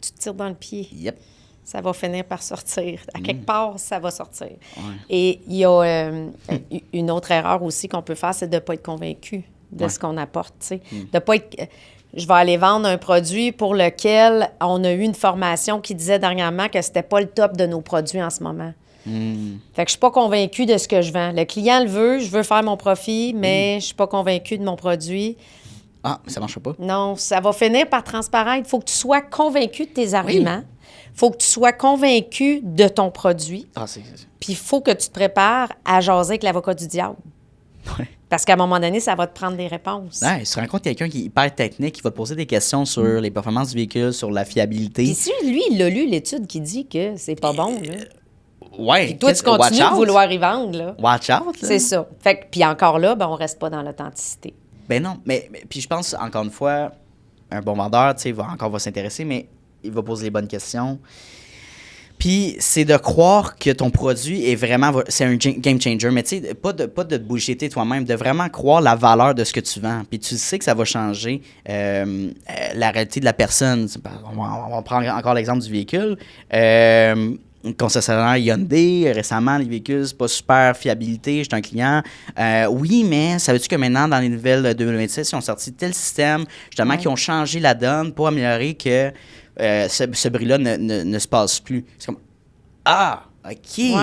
Tu te tires dans le pied. Yep. Ça va finir par sortir. À quelque part, ça va sortir. Ouais. Et il y a une autre erreur aussi qu'on peut faire, c'est de ne pas être convaincu de ce qu'on apporte. De pas être... Je vais aller vendre un produit pour lequel on a eu une formation qui disait dernièrement que c'était pas le top de nos produits en ce moment. Fait que je suis pas convaincue de ce que je vends. Le client le veut, je veux faire mon profit, mais je suis pas convaincue de mon produit. Ah, mais ça marche pas. Non, ça va finir par transparaître. Il faut que tu sois convaincu de tes arguments. Il faut que tu sois convaincu de ton produit. Puis il faut que tu te prépares à jaser avec l'avocat du diable. Ouais. Parce qu'à un moment donné, ça va te prendre des réponses. Ouais, tu rencontres quelqu'un qui est hyper technique, qui va te poser des questions sur les performances du véhicule, sur la fiabilité. Puis si lui, il a lu l'étude qui dit que c'est pas bon, là. Ouais. Puis toi, tu continues de vouloir y vendre, là. Watch out, là. C'est ça. Fait que, puis encore là, ben, on reste pas dans l'authenticité. Ben non, mais puis je pense, encore une fois, un bon vendeur, tu sais, va s'intéresser, mais il va poser les bonnes questions. Puis c'est de croire que ton produit est vraiment... C'est un game changer, mais tu sais, pas de te bullshitter toi-même, de vraiment croire la valeur de ce que tu vends. Puis tu sais que ça va changer la réalité de la personne. On va prendre encore l'exemple du véhicule. Concessionnaire Hyundai, récemment, les véhicules, c'est pas super fiabilité, j'étais un client. Oui, mais savais-tu que maintenant, dans les nouvelles 2026, ils ont sorti tel système, justement, qui ont changé la donne pour améliorer que ce bruit-là ne se passe plus. C'est comme, OK,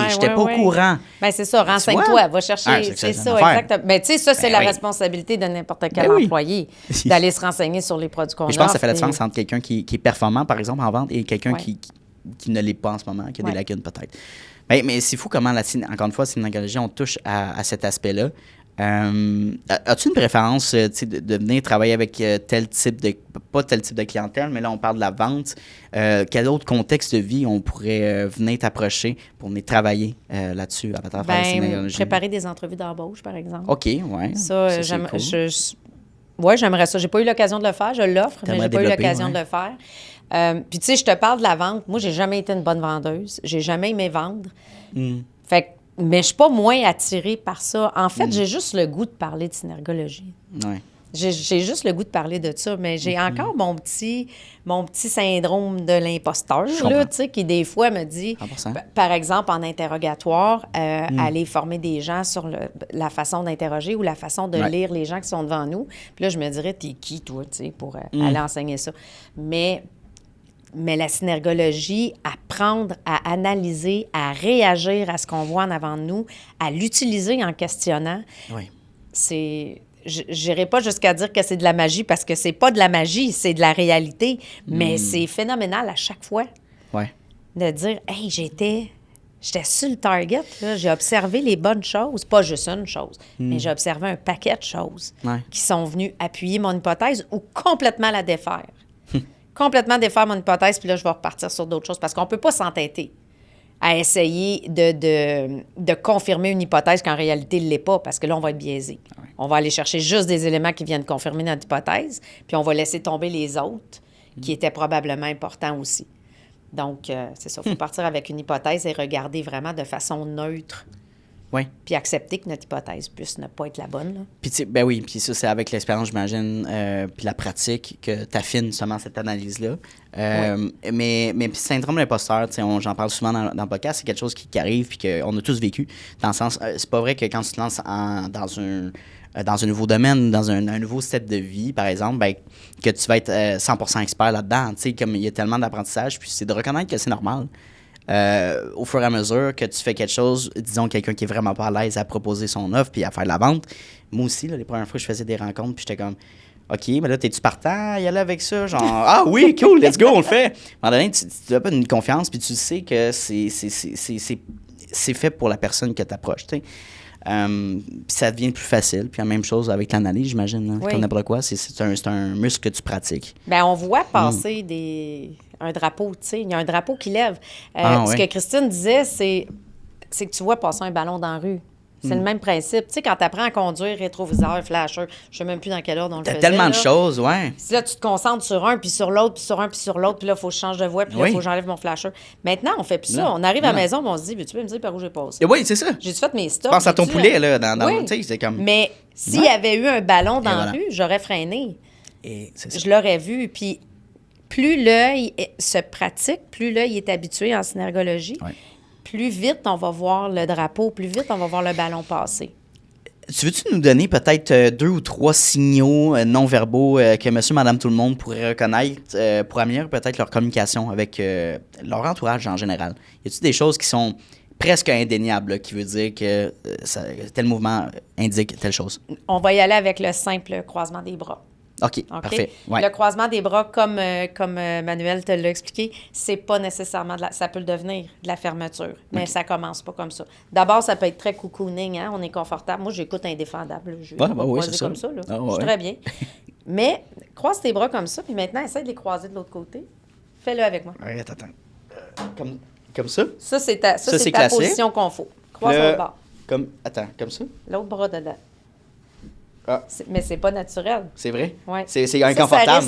j'étais pas au courant. Bien, c'est ça, renseigne-toi, va chercher. C'est ça, exactement. Mais tu sais, ça, c'est la responsabilité de n'importe quel employé, d'aller se renseigner sur les produits qu'on offre. Je pense que ça fait la différence entre quelqu'un qui est performant, par exemple, en vente, et quelqu'un qui ne l'est pas en ce moment, qui a des lacunes peut-être. Mais c'est fou comment, encore une fois, Synergologie, on touche à cet aspect-là. As-tu une préférence de venir travailler avec tel type de... Pas tel type de clientèle, mais là, on parle de la vente. Quel autre contexte de vie on pourrait venir t'approcher pour venir travailler là-dessus à travers Synergologie? Préparer des entrevues d'embauche, par exemple. OK, oui. Ça j'aimerais ça. J'ai pas eu l'occasion de le faire. Je l'offre, mais j'ai pas eu l'occasion de le faire. Puis, tu sais, je te parle de la vente. Moi, j'ai jamais été une bonne vendeuse. J'ai jamais aimé vendre. Fait que, mais je suis pas moins attirée par ça. En fait, j'ai juste le goût de parler de synergologie. Ouais. J'ai juste le goût de parler de ça, mais j'ai encore mon petit syndrome de l'imposteur, là, tu sais, qui des fois me dit, par exemple, en interrogatoire, aller former des gens sur la façon d'interroger ou la façon de lire les gens qui sont devant nous. Puis là, je me dirais, t'es qui, toi, tu sais, pour aller enseigner ça? Mais la synergologie, apprendre à analyser, à réagir à ce qu'on voit en avant de nous, à l'utiliser en questionnant, c'est... Je n'irai pas jusqu'à dire que c'est de la magie parce que c'est pas de la magie, c'est de la réalité, mais c'est phénoménal à chaque fois de dire « Hey, j'étais sur le target, là. J'ai observé les bonnes choses, pas juste une chose, mais j'ai observé un paquet de choses qui sont venues appuyer mon hypothèse ou complètement la défaire. Complètement défaire mon hypothèse, puis là, je vais repartir sur d'autres choses parce qu'on ne peut pas s'entêter à essayer de confirmer une hypothèse qu'en réalité, il ne l'est pas, parce que là, on va être biaisé. On va aller chercher juste des éléments qui viennent confirmer notre hypothèse, puis on va laisser tomber les autres qui étaient probablement importants aussi. Donc, c'est ça, il faut partir avec une hypothèse et regarder vraiment de façon neutre. Puis accepter que notre hypothèse puisse ne pas être la bonne. Là. Puis, puis ça, c'est avec l'expérience, j'imagine, puis la pratique que tu affines justement cette analyse-là. Mais syndrome de l'imposteur, j'en parle souvent dans le podcast, c'est quelque chose qui arrive puis qu'on a tous vécu. Dans le sens, c'est pas vrai que quand tu te lances dans dans un nouveau domaine, dans un nouveau step de vie, par exemple, ben, que tu vas être 100% expert là-dedans. Tu sais, comme il y a tellement d'apprentissage, puis c'est de reconnaître que c'est normal. Au fur et à mesure que tu fais quelque chose, disons quelqu'un qui est vraiment pas à l'aise à proposer son offre puis à faire de la vente. Moi aussi, là, les premières fois, je faisais des rencontres puis j'étais comme, OK, mais là, t'es-tu partant à y aller avec ça? Genre, ah oui, cool, let's go, on le fait. À un moment donné, tu as pas une confiance puis tu sais que c'est fait pour la personne que tu approches, tu sais. Puis ça devient plus facile. Puis la même chose avec l'analyse, j'imagine. Hein, oui. Comme n'importe quoi, c'est un muscle que tu pratiques. Bien, on voit passer un drapeau, tu sais. Il y a un drapeau qui lève. Ce que Christine disait, c'est que tu vois passer un ballon dans la rue. C'est le même principe. Tu sais, quand tu apprends à conduire, rétroviseur, flasher, je sais même plus dans quelle ordre on le faisait. T'as tellement de choses, ouais. Si là, tu te concentres sur un, puis sur l'autre, puis sur un, puis sur l'autre, puis là, il faut que je change de voie, puis là, il faut que j'enlève mon flasher. Maintenant, on fait plus ça. On arrive à la maison, puis on se dit, tu peux me dire par où j'ai passé? Oui, c'est ça. J'ai fait mes stops. Pense à ton poulet, là, tu sais, c'est comme... Mais s'il y avait eu un ballon dans la rue, j'aurais freiné. Et c'est ça. Je l'aurais vu, puis plus l'œil se pratique, plus l'œil est habitué en synergologie, plus vite on va voir le drapeau, plus vite on va voir le ballon passer. Tu veux-tu nous donner peut-être 2 ou 3 signaux non-verbaux que monsieur, madame, tout le monde pourrait reconnaître pour améliorer peut-être leur communication avec leur entourage en général? Y a-t-il des choses qui sont presque indéniables, là, qui veut dire que tel mouvement indique telle chose? On va y aller avec le simple croisement des bras. OK, parfait. Ouais. Le croisement des bras, comme Manuel te l'a expliqué, c'est pas nécessairement ça peut le devenir de la fermeture, mais ça commence pas comme ça. D'abord, ça peut être très cocooning, hein? On est confortable. Moi, j'écoute indéfendable. Je vais croiser comme ça. Là. Je suis très bien. Mais croise tes bras comme ça, puis maintenant, essaie de les croiser de l'autre côté. Fais-le avec moi. Oui, attends. Comme ça? Ça, c'est ta position qu'on faut. Croise l'autre bras. Comme ça? L'autre bras dedans. Ah. Mais c'est pas naturel. C'est vrai? Ouais. C'est inconfortable.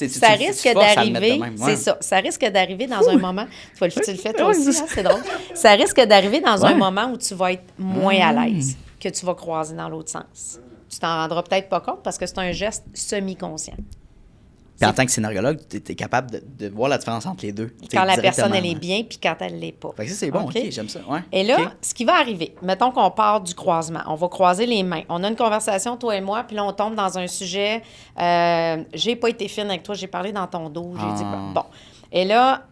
Ça risque d'arriver. C'est ça. Ça risque d'arriver dans un moment. Tu le fais toi aussi, hein, c'est drôle. Ça risque d'arriver dans un moment où tu vas être moins à l'aise, que tu vas croiser dans l'autre sens. Tu t'en rendras peut-être pas compte parce que c'est un geste semi-conscient. Puis en tant que scénariologue, tu es capable de voir la différence entre les deux. Quand la personne, elle est bien, puis quand elle ne l'est pas. Fait que ça, c'est bon, OK, j'aime ça. Ouais. Et là, ce qui va arriver, mettons qu'on part du croisement, on va croiser les mains. On a une conversation, toi et moi, puis là, on tombe dans un sujet. J'ai pas été fine avec toi, j'ai parlé dans ton dos, j'ai dit... Bon. Et là,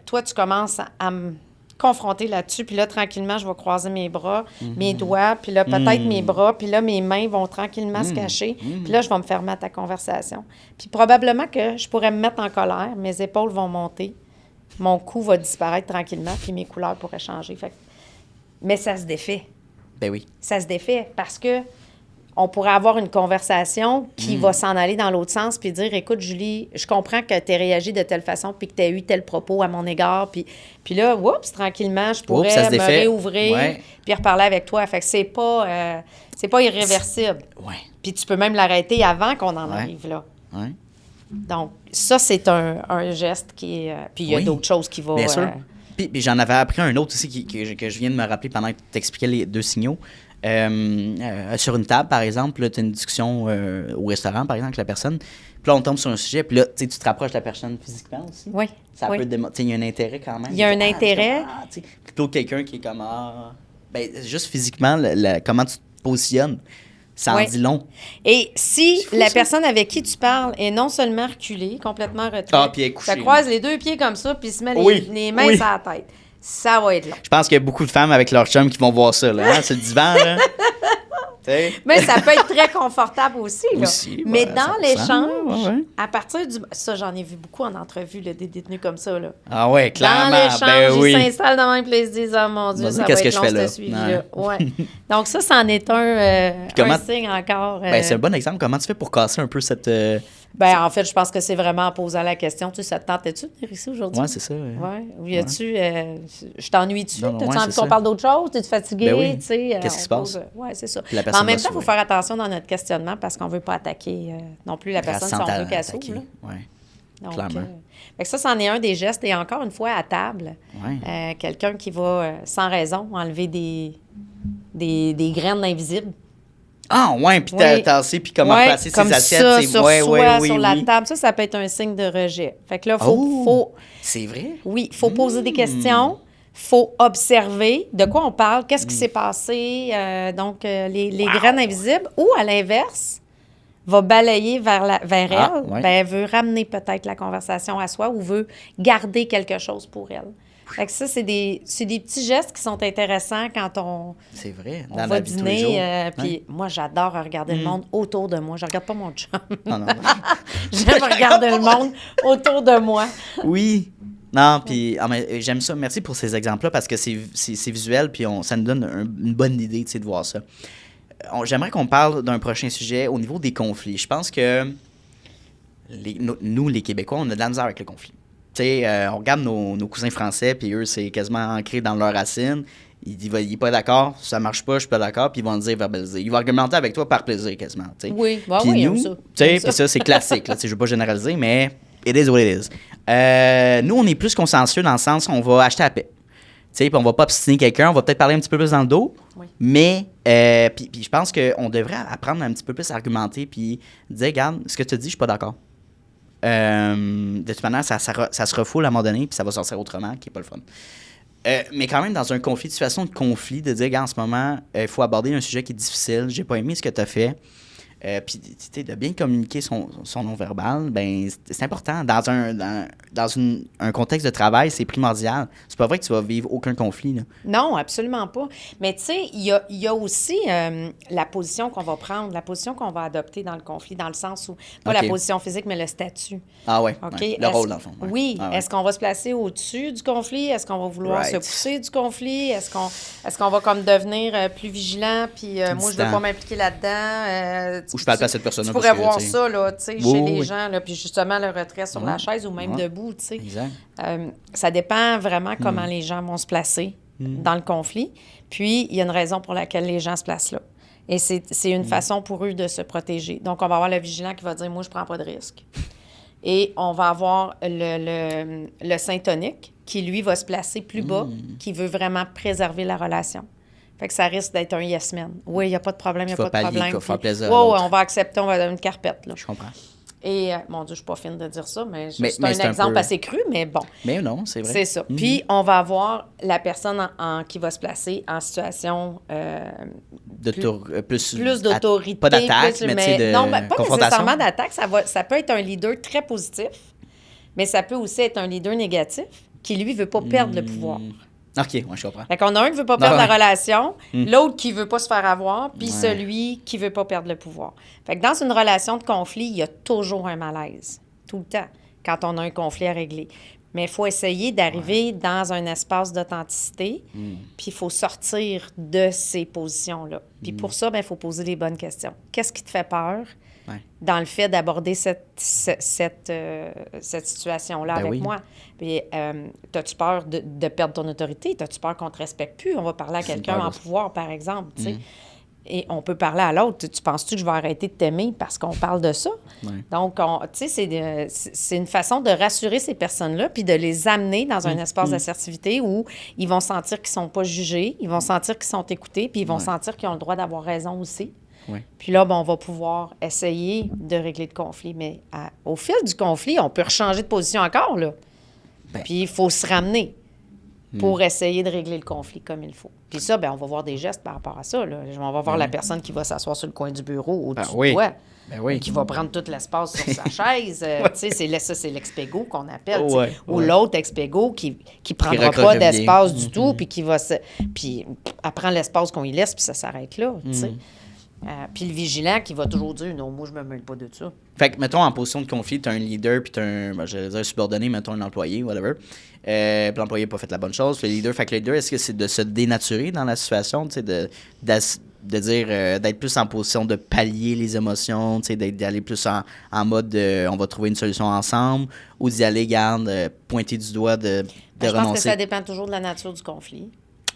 toi, tu commences à me confronter là-dessus, puis là, tranquillement, je vais croiser mes bras, mes doigts, puis là, peut-être mes bras, puis là, mes mains vont tranquillement se cacher, puis là, je vais me fermer à ta conversation. Puis probablement que je pourrais me mettre en colère, mes épaules vont monter, mon cou va disparaître tranquillement, puis mes couleurs pourraient changer. Mais ça se défait. Ben oui. Ça se défait parce que on pourrait avoir une conversation qui va s'en aller dans l'autre sens puis dire, écoute, Julie, je comprends que tu aies réagi de telle façon puis que tu as eu tel propos à mon égard. Puis là, oups, tranquillement, je pourrais me réouvrir puis reparler avec toi. Fait que c'est pas irréversible. Ouais. Puis tu peux même l'arrêter avant qu'on en arrive là. Ouais. Donc, ça, c'est un geste qui est... puis il y a d'autres choses qui vont... Bien sûr. Puis j'en avais appris un autre aussi que je viens de me rappeler pendant que tu t'expliquais les 2 signaux. Sur une table, par exemple, tu as une discussion au restaurant, par exemple, avec la personne. Puis là, on tombe sur un sujet, puis là, tu te rapproches de la personne physiquement aussi. Oui. Ça peut il y a un intérêt quand même. Il y a un intérêt. Plutôt que quelqu'un qui est comme... juste physiquement, comment tu te positionnes, ça en dit long. Et si la personne avec qui tu parles est non seulement reculée, complètement retraite, puis elle est couchée, ça croise les 2 pieds comme ça, puis se met les mains sur la tête. Ça va être long. Je pense qu'il y a beaucoup de femmes avec leur chum qui vont voir ça, là, sur le divan, là. Mais ça peut être très confortable aussi, là. Mais dans l'échange, à partir du... Ça, j'en ai vu beaucoup en entrevue, là, des détenus comme ça, là. Ah ouais, clairement. Dans l'échange, ils s'installent dans même place, ils se disent, oh mon Dieu, ça va être long, ce suivi-là. Ouais. Donc ça, c'en est un signe encore. C'est un bon exemple. Comment tu fais pour casser un peu cette... en fait, je pense que c'est vraiment en posant la question. Tu sais, ça te tentait-tu de venir ici aujourd'hui? Oui, c'est ça. Ou y a-tu... je t'ennuie-tu? T'as-tu envie qu'on parle d'autre chose? T'es-tu fatigué? Qu'est-ce qui se passe? Oui, c'est ça. En même temps, il faut faire attention dans notre questionnement parce qu'on ne veut pas attaquer non plus la personne si on veut qu'elle s'ouvre. Donc, clairement. Ça, c'en est un des gestes. Et encore une fois, à table, quelqu'un qui va, sans raison, enlever des graines invisibles. Ah, ouais, puis tasser, puis comment placer ses assiettes. Ça, sur la table. Ça peut être un signe de rejet. Fait que là, faut... C'est vrai? Oui, il faut poser des questions. faut observer de quoi on parle, qu'est-ce qui s'est passé, les graines invisibles, ou à l'inverse, va balayer vers elle, ouais. elle veut ramener peut-être la conversation à soi ou veut garder quelque chose pour elle. Fait que ça, c'est des petits gestes qui sont intéressants quand on va dîner. Puis moi, j'adore regarder le monde autour de moi. Je regarde pas mon chum. Non. J'aime regarder le monde autour de moi. Oui. Non, puis j'aime ça. Merci pour ces exemples-là parce que c'est visuel, puis ça nous donne une bonne idée de voir ça. J'aimerais qu'on parle d'un prochain sujet au niveau des conflits. Je pense que nous, les Québécois, on a de la misère avec le conflit. On regarde nos cousins français, puis eux, c'est quasiment ancré dans leur racine. Il n'est pas d'accord, ça marche pas, je suis pas d'accord, puis ils vont le dire verbaliser. Ils vont argumenter avec toi par plaisir quasiment. Oui, puis nous, puis ça, c'est classique. Je ne veux pas généraliser, mais it is what it is. Nous, on est plus consciencieux dans le sens où on va acheter à paix. Puis on va pas obstiner quelqu'un, on va peut-être parler un petit peu plus dans le dos, mais puis je pense qu'on devrait apprendre un petit peu plus à argumenter puis dire, regarde, ce que tu dis, je suis pas d'accord. De toute manière, ça se refoule à un moment donné puis ça va sortir autrement, qui est pas le fun. Mais quand même, dans un conflit, de situation de conflit, de dire, regarde, en ce moment, il faut aborder un sujet qui est difficile, j'ai pas aimé ce que tu as fait. Puis, de bien communiquer son non-verbal, ben c'est important. Dans un contexte de travail, c'est primordial. C'est pas vrai que tu vas vivre aucun conflit, là. Non, absolument pas. Mais tu sais, il y a aussi la position qu'on va prendre, la position qu'on va adopter dans le conflit, dans le sens où, pas la position physique, mais le statut. Ah oui, okay? Le rôle, dans le fond. Ouais. Oui. Ah, ouais. Est-ce qu'on va se placer au-dessus du conflit? Est-ce qu'on va vouloir se pousser du conflit? Est-ce qu'on va comme devenir plus vigilant? Puis moi, je veux pas m'impliquer là-dedans. Ou je parle pas à cette personne-là. Tu pourrais voir ça, là, tu sais, chez les gens, là, puis justement, le retrait sur la chaise ou même debout, tu sais. Exact. Ça dépend vraiment comment les gens vont se placer dans le conflit. Puis, il y a une raison pour laquelle les gens se placent là. Et c'est une façon pour eux de se protéger. Donc, on va avoir le vigilant qui va dire « Moi, je prends pas de risque ». Et on va avoir le syntonique qui, lui, va se placer plus bas, qui veut vraiment préserver la relation. Fait que ça risque d'être un yes man. Oui, il n'y a pas de problème, il n'y a pas de problème. Il faut faire plaisir à l'autre. On va accepter, on va donner une carpette. Là. Je comprends. Et, mon Dieu, je ne suis pas fine de dire ça, mais c'est un exemple assez cru, mais bon. Mais non, c'est vrai. C'est ça. Puis, on va avoir la personne qui va se placer en situation plus d'autorité. Pas d'attaque, mais de non, pas nécessairement d'attaque. Ça peut être un leader très positif, mais ça peut aussi être un leader négatif qui, lui, ne veut pas perdre le pouvoir. OK, moi je comprends. Fait qu'on a un qui ne veut pas perdre la relation, l'autre qui ne veut pas se faire avoir, puis celui qui ne veut pas perdre le pouvoir. Fait que dans une relation de conflit, il y a toujours un malaise, tout le temps, quand on a un conflit à régler. Mais il faut essayer d'arriver dans un espace d'authenticité, puis il faut sortir de ces positions-là. Puis pour ça, il faut poser les bonnes questions. Qu'est-ce qui te fait peur dans le fait d'aborder cette situation-là avec moi? Puis, as-tu peur de perdre ton autorité? As-tu peur qu'on ne te respecte plus? On va parler à quelqu'un en pouvoir, par exemple, tu sais. Et on peut parler à l'autre. Tu penses-tu que je vais arrêter de t'aimer parce qu'on parle de ça? Donc, tu sais, c'est une façon de rassurer ces personnes-là puis de les amener dans un espace d'assertivité où ils vont sentir qu'ils ne sont pas jugés, ils vont sentir qu'ils sont écoutés, puis ils vont sentir qu'ils ont le droit d'avoir raison aussi. Puis là, on va pouvoir essayer de régler le conflit. Mais au fil du conflit, on peut rechanger de position encore, là. Puis il faut se ramener pour essayer de régler le conflit comme il faut. Puis ça, on va voir des gestes par rapport à ça, là. On va voir la personne qui va s'asseoir sur le coin du bureau au-dessus de toi. Qui va prendre tout l'espace sur sa chaise. Tu sais, c'est l'expégo qu'on appelle. Ou l'autre expégo qui ne prendra pas d'espace du tout, puis qui va puis elle prend l'espace qu'on lui laisse, puis ça s'arrête là, tu sais. Puis le vigilant qui va toujours dire « Non, moi, je me mêle pas de ça ». Fait que, mettons, en position de conflit, tu as un leader, puis tu as un subordonné, mettons, un employé, whatever. Puis l'employé n'a pas fait la bonne chose. Le leader, fait que le leader, est-ce que c'est de se dénaturer dans la situation, tu sais, de dire, d'être plus en position de pallier les émotions, tu sais, d'aller plus en mode on va trouver une solution ensemble, ou d'y aller, pointer du doigt, de je renoncer? pense que ça dépend toujours de la nature du conflit.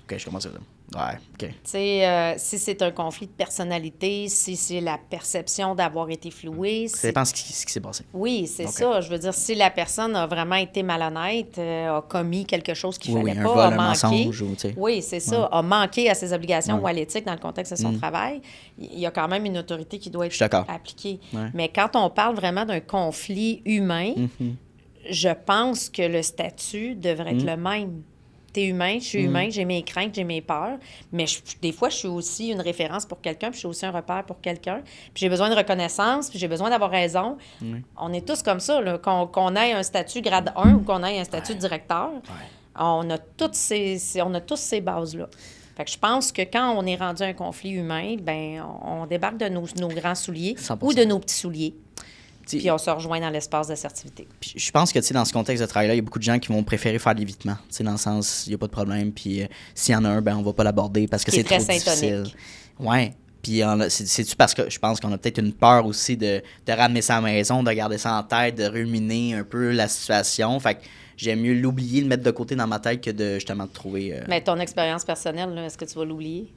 OK, je commence à dire. Ouais, OK. Tu sais, si c'est un conflit de personnalité, si c'est la perception d'avoir été flouée... Ça dépend ce qui s'est passé. Oui, c'est ça. Je veux dire, si la personne a vraiment été malhonnête, a commis quelque chose qu'il ne fallait pas, a manqué... Oui, c'est ça. A manqué à ses obligations ou à l'éthique dans le contexte de son travail, il y a quand même une autorité qui doit être appliquée. Mais quand on parle vraiment d'un conflit humain, je pense que le statut devrait être le même. t'es humain, je suis humain, j'ai mes craintes, j'ai mes peurs, mais des fois, je suis aussi une référence pour quelqu'un, puis je suis aussi un repère pour quelqu'un, puis j'ai besoin de reconnaissance, puis j'ai besoin d'avoir raison. On est tous comme ça, là, qu'on ait un statut grade 1 ou qu'on ait un statut de directeur, on a tous ces bases-là. Fait que je pense que quand on est rendu à un conflit humain, ben on débarque de nos grands souliers 100%. Ou de nos petits souliers. Puis on se rejoint dans l'espace d'assertivité. Puis je pense que dans ce contexte de travail-là, il y a beaucoup de gens qui vont préférer faire l'évitement. Dans le sens, il n'y a pas de problème. Puis s'il y en a un, ben on va pas l'aborder parce que c'est trop difficile. Ouais. Puis c'est-tu parce que je pense qu'on a peut-être une peur aussi de ramener ça à la maison, de garder ça en tête, de ruminer un peu la situation. Fait que j'aime mieux l'oublier, le mettre de côté dans ma tête que de justement de trouver... Mais ton expérience personnelle, là, est-ce que tu vas l'oublier?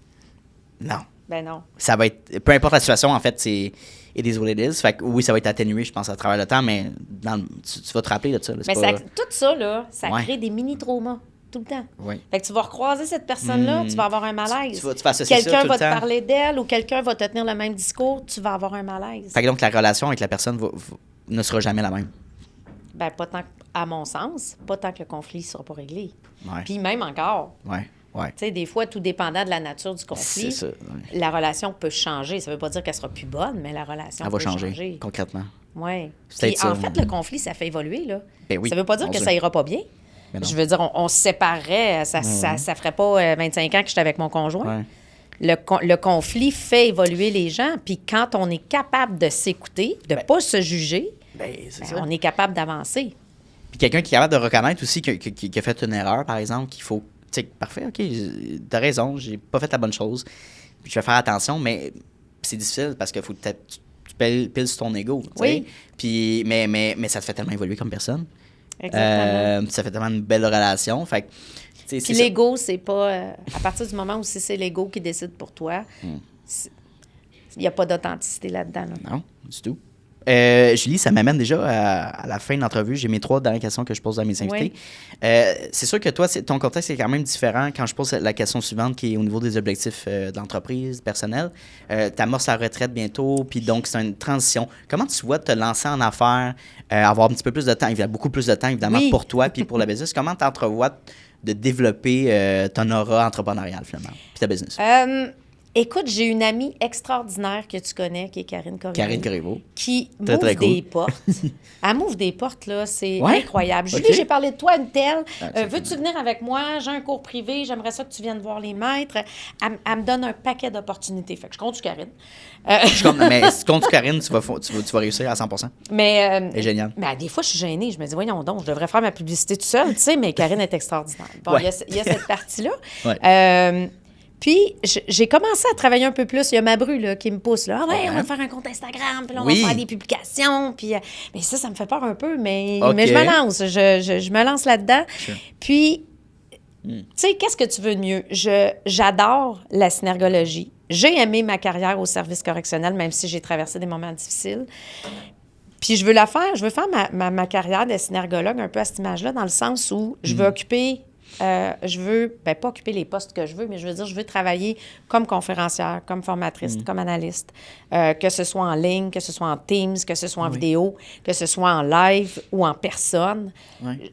Non. Ben non. Ça va être... Peu importe la situation, en fait, c'est... It is what it is. Fait que oui, ça va être atténué, je pense, à travers le temps, mais tu vas te rappeler de ça. Là, mais tout ça, là, ça crée des mini-traumas. Tout le temps. Oui. Fait que tu vas recroiser cette personne-là, tu vas avoir un malaise. Tu vas associer quelqu'un ça tout va le te temps. Parler d'elle ou quelqu'un va te tenir le même discours, tu vas avoir un malaise. Fait que donc, la relation avec la personne ne sera jamais la même. Ben, pas tant, à mon sens, pas tant que le conflit ne sera pas réglé. Ouais. Puis même encore. Ouais. Ouais. Tu sais, des fois, tout dépendant de la nature du conflit, la relation peut changer. Ça ne veut pas dire qu'elle sera plus bonne, mais la relation peut changer. Concrètement. Oui. Puis en fait, le conflit, ça fait évoluer, là. Ben oui, ça ne veut pas dire que ça ira pas bien. Je veux dire, on se séparerait, ça ferait pas 25 ans que j'étais avec mon conjoint. Ouais. Le conflit fait évoluer les gens, puis quand on est capable de s'écouter, de ne pas se juger, on est capable d'avancer. Puis quelqu'un qui est capable de reconnaître aussi qui a fait une erreur, par exemple, qu'il faut... Tu sais, parfait, OK, t'as raison, j'ai pas fait la bonne chose, puis je vais faire attention, mais c'est difficile parce qu'il faut que tu piles sur ton ego, tu sais. Puis, mais ça te fait tellement évoluer comme personne. Exactement. Ça fait tellement une belle relation, fait que... Puis l'ego, c'est pas... à partir du moment où c'est l'ego qui décide pour toi, il n'y a pas d'authenticité là-dedans. Là. Non, du tout. Julie, ça m'amène déjà à la fin de l'entrevue. J'ai mes 3 dernières questions que je pose à mes invités. C'est sûr que toi, ton contexte est quand même différent quand je pose la question suivante qui est au niveau des objectifs d'entreprise, personnels. Tu amorces la retraite bientôt, puis donc c'est une transition. Comment tu vois te lancer en affaires, avoir un petit peu plus de temps, beaucoup plus de temps évidemment pour toi puis pour la business? Comment tu entrevois de développer ton aura entrepreneuriale finalement, puis ta business? Écoute, j'ai une amie extraordinaire que tu connais, qui est Karine Corriveau. Qui m'ouvre des portes. Elle m'ouvre des portes, là, c'est incroyable. Julie, j'ai parlé de toi, une telle. Veux-tu venir avec moi? J'ai un cours privé, j'aimerais ça que tu viennes voir les maîtres. Elle me donne un paquet d'opportunités. Fait que je compte sur Karine. Mais si tu comptes sur Karine, tu vas réussir à 100%. Mais, c'est génial. Mais des fois, je suis gênée. Je me dis, voyons donc, je devrais faire ma publicité toute seule, tu sais, mais Karine est extraordinaire. Bon, il y a cette partie-là. Puis, j'ai commencé à travailler un peu plus. Il y a ma bru là, qui me pousse. Là. On va faire un compte Instagram, puis là, on va faire des publications. Puis, mais ça me fait peur un peu, mais je me lance. Je me lance là-dedans. Sure. Puis, tu sais, qu'est-ce que tu veux de mieux? J'adore la synergologie. J'ai aimé ma carrière au service correctionnel, même si j'ai traversé des moments difficiles. Puis, je veux faire ma carrière de synergologue un peu à cette image-là, dans le sens où je veux occuper... je veux, pas occuper les postes que je veux, mais je veux travailler comme conférencière, comme formatrice, comme analyste, que ce soit en ligne, que ce soit en Teams, que ce soit en vidéo, que ce soit en live ou en personne.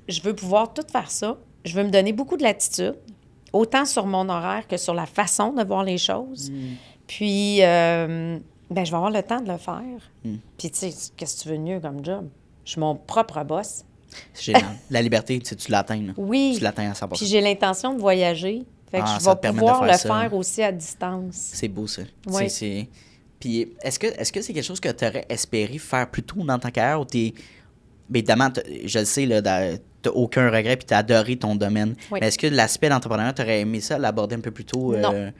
Je veux pouvoir tout faire ça. Je veux me donner beaucoup de latitude, autant sur mon horaire que sur la façon de voir les choses. Puis, je vais avoir le temps de le faire. Puis, tu sais, qu'est-ce que tu veux de mieux comme job? Je suis mon propre boss. C'est génial. La liberté, tu l'atteins. Là. Oui. Tu l'atteins à 100%. Puis j'ai l'intention de voyager. Fait que je vais pouvoir le faire aussi à distance. C'est beau, ça. Oui. Puis est-ce que c'est quelque chose que tu aurais espéré faire plus tôt dans ta carrière ou t'es... Bien, évidemment, je le sais, tu n'as aucun regret puis tu as adoré ton domaine. Oui. Mais est-ce que l'aspect d'entrepreneur, tu aurais aimé ça, l'aborder un peu plus tôt? Non.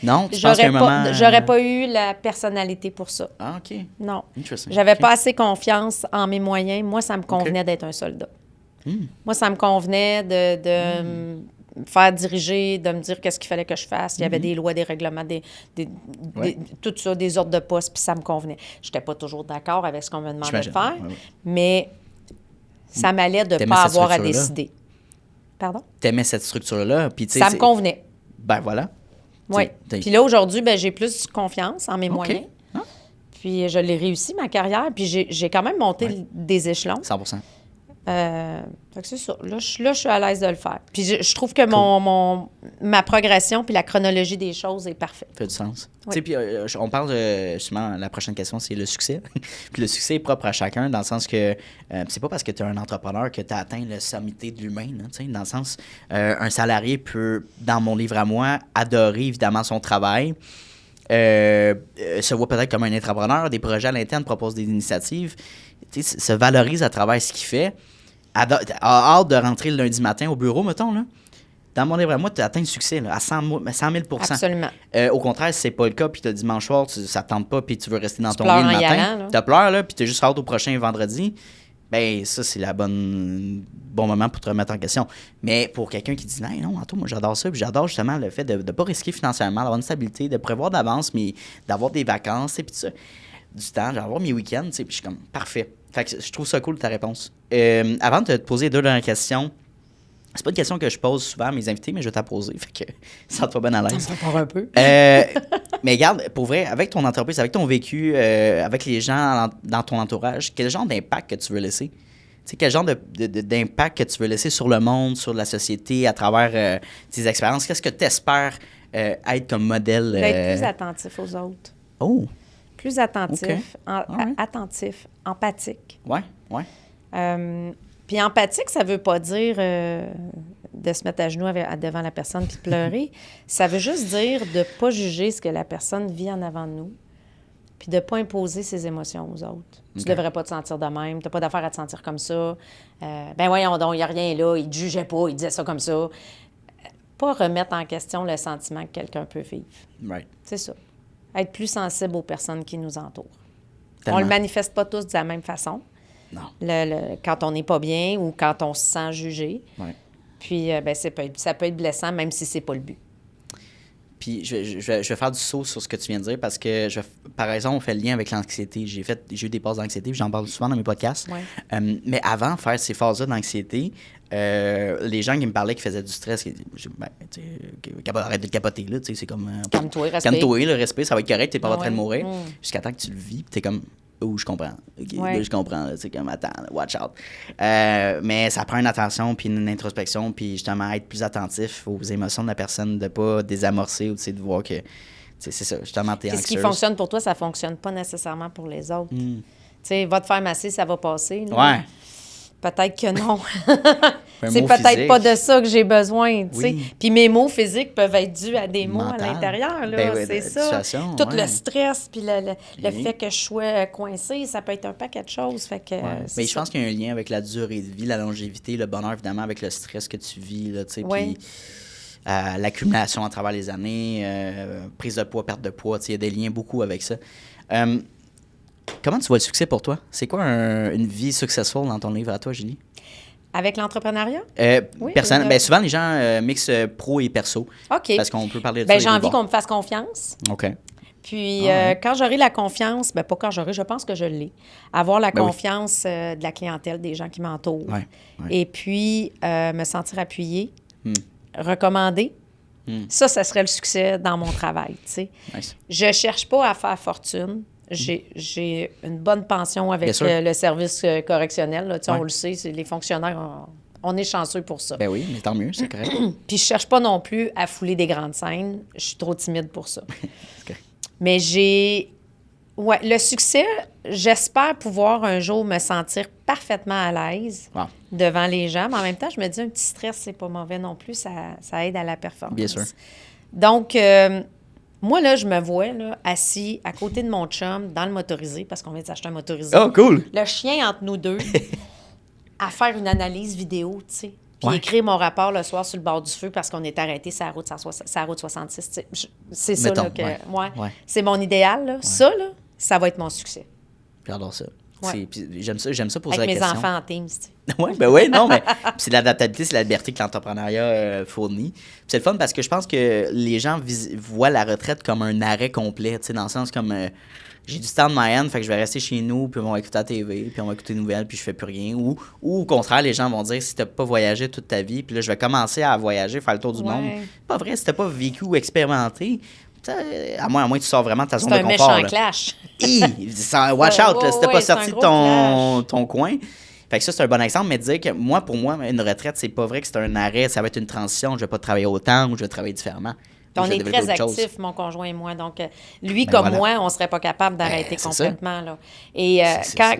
Non? Tu penses qu'à un moment... J'aurais pas eu la personnalité pour ça. Ah, OK. Non. J'avais pas assez confiance en mes moyens. Moi, ça me convenait d'être un soldat. Moi, ça me convenait de me faire diriger, de me dire qu'est-ce qu'il fallait que je fasse. Il y avait des lois, des règlements, tout ça, des ordres de poste, puis ça me convenait. Je n'étais pas toujours d'accord avec ce qu'on me demandait de faire, mais ça m'allait de ne pas avoir à décider. Pardon? T'aimais cette structure-là? Puis, ça me convenait. Ben voilà. Oui. Puis là, aujourd'hui, j'ai plus confiance en mes moyens. Puis je l'ai réussi, ma carrière. Puis j'ai quand même monté des échelons. 100%. Fait que c'est ça. Là, je suis à l'aise de le faire. Puis je trouve que ma progression puis la chronologie des choses est parfaite. Ça fait du sens. Oui. Tu sais, puis on parle justement, la prochaine question, c'est le succès. Puis le succès est propre à chacun, dans le sens que c'est pas parce que tu es un entrepreneur que tu as atteint la sommité de l'humain. Là, tu sais, dans le sens, un salarié peut, dans mon livre à moi, adorer évidemment son travail. Se voit peut-être comme un entrepreneur, des projets à l'interne, propose des initiatives, se valorise à travers ce qu'il fait, a hâte de rentrer le lundi matin au bureau, mettons, là. Dans mon livre à moi, tu as atteint le succès là, à 100 000 %. Absolument. Au contraire, si c'est pas le cas, puis le dimanche soir, ça te tente pas, puis tu veux rester dans ton pleures lit le en y matin, allant, tu pleures, là, puis tu as juste hâte au prochain vendredi, ben ça, c'est bon moment pour te remettre en question. Mais pour quelqu'un qui dit « Non, Anto, moi, j'adore ça, puis j'adore justement le fait de ne pas risquer financièrement, d'avoir une stabilité, de prévoir d'avance, mais d'avoir des vacances, puis tout ça, du temps, d'avoir mes week-ends, puis je suis comme « Parfait ». Fait que je trouve ça cool, ta réponse. Avant de te poser 2 dernières questions, c'est pas une question que je pose souvent à mes invités, mais je vais t'en poser. Fait que ça te va bien à l'aise. Ça me part un peu. Mais regarde, pour vrai, avec ton entreprise, avec ton vécu, avec les gens dans ton entourage, quel genre d'impact que tu veux laisser? Tu sais, quel genre d'impact que tu veux laisser sur le monde, sur la société, à travers tes expériences? Qu'est-ce que tu espères être comme modèle? D'être plus attentif aux autres. Oh! Plus attentif, Okay. attentif, empathique. Ouais. Puis empathique, ça veut pas dire de se mettre à genoux devant la personne puis de pleurer. Ça veut juste dire de pas juger ce que la personne vit en avant de nous puis de pas imposer ses émotions aux autres. Tu devrais pas te sentir de même. Tu n'as pas d'affaire à te sentir comme ça. Ben voyons donc, il n'y a rien là. Il ne te jugeait pas, il disait ça comme ça. Pas remettre en question le sentiment que quelqu'un peut vivre. Right. C'est ça. Être plus sensible aux personnes qui nous entourent. Tellement. On le manifeste pas tous de la même façon. Non. Quand on n'est pas bien ou quand on se sent jugé. Ouais. Puis, ça peut être blessant, même si c'est pas le but. Puis je vais faire du saut sur ce que tu viens de dire parce que, par exemple, on fait le lien avec l'anxiété. J'ai eu des passes d'anxiété, puis j'en parle souvent dans mes podcasts. Ouais. Mais avant de faire ces phases-là d'anxiété, les gens qui me parlaient qui faisaient du stress, arrête de capoter, là, tu sais, c'est comme... Calme-toi, respire. Calme-toi, le respect, ça va être correct, t'es pas en train de Ouais. mourir. Jusqu'à temps que tu le vis, puis t'es comme... Oh, je comprends. OK, Ouais. là, je comprends. C'est comme, attends, watch out. Mais ça prend une attention puis une introspection puis justement être plus attentif aux émotions de la personne, de pas désamorcer ou de voir que, c'est ça, justement, t'es anxieuse. Ce qui fonctionne pour toi, ça fonctionne pas nécessairement pour les autres. Tu sais, va te faire masser, ça va passer. Là. Ouais. Peut-être que non. Un C'est mot peut-être physique. pas de ça que j'ai besoin, tu sais. Oui. Puis mes mots physiques peuvent être dus à des mots Mental. à l'intérieur, là. Ben oui, c'est de ça. situation, Tout ouais. le stress, puis le Oui. fait que je sois coincée, ça peut être un paquet de choses. Fait que, c'est Mais je ça. pense qu'il y a un lien avec la durée de vie, la longévité, le bonheur, évidemment, avec le stress que tu vis, là, tu sais, Oui. puis l'accumulation à travers les années, prise de poids, perte de poids, tu sais, il y a des liens beaucoup avec ça. Comment tu vois le succès pour toi? C'est quoi une vie successful dans ton livre à toi, Julie? Avec l'entrepreneuriat? Oui, Souvent, les gens mixent pro et perso. OK. Parce qu'on peut parler de Ben, ça. j'ai envie qu'on me fasse confiance. OK. Puis, ouais. quand j'aurai la confiance, ben pas quand j'aurai, je pense que je l'ai. Avoir la Ben oui. confiance de la clientèle, des gens qui m'entourent. Ouais. Et puis, me sentir appuyée, recommandée. Ça serait le succès dans mon travail, tu sais. Nice. Je cherche pas à faire fortune. J'ai une bonne pension avec Bien sûr. le service correctionnel. Là. Tu sais, Ouais. on le sait, les fonctionnaires, on est chanceux pour ça. Ben oui, mais tant mieux, c'est correct. Puis je cherche pas non plus à fouler des grandes scènes. Je suis trop timide pour ça. C'est correct. Mais ouais, le succès, j'espère pouvoir un jour me sentir parfaitement à l'aise Wow. devant les gens. Mais en même temps, je me dis, un petit stress, c'est pas mauvais non plus. Ça aide à la performance. Bien sûr. Donc, moi, là, je me vois là, assis à côté de mon chum dans le motorisé, parce qu'on vient de s'acheter un motorisé. Oh, cool! Le chien entre nous deux, à faire une analyse vidéo, tu sais. Puis Ouais. écrire mon rapport le soir sur le bord du feu parce qu'on est arrêté sur la route 66. Tu sais. C'est ça, Mettons, là, que... ouais. Ouais. C'est mon idéal, là. Ça, là, ça va être mon succès. J'adore ça. Ouais. Puis j'aime ça poser Avec la mes question. enfants en Teams, tu sais. Oui, ben oui, non, mais c'est l'adaptabilité, c'est la liberté que l'entrepreneuriat fournit. Puis c'est le fun parce que je pense que les gens voient la retraite comme un arrêt complet, tu sais, dans le sens comme j'ai du temps de my hand, fait que je vais rester chez nous, puis on va écouter la TV, puis on va écouter des nouvelles, puis je fais plus rien. Ou au contraire, les gens vont dire si t'as pas voyagé toute ta vie, puis là, je vais commencer à voyager, faire le tour du Ouais. monde. C'est pas vrai, si t'as pas vécu ou expérimenté, à moins que tu sors vraiment de ta zone C'est de un confort. méchant là. clash. Watch out, là, si t'as Ouais, pas c'est un sorti de gros ton coin. Fait que ça, c'est un bon exemple, mais de dire que pour moi, une retraite, c'est pas vrai que c'est un arrêt, ça va être une transition, je vais pas travailler autant ou je vais travailler différemment. On est très actifs, mon conjoint et moi. Donc, lui comme moi, on ne serait pas capable d'arrêter complètement. Là. Et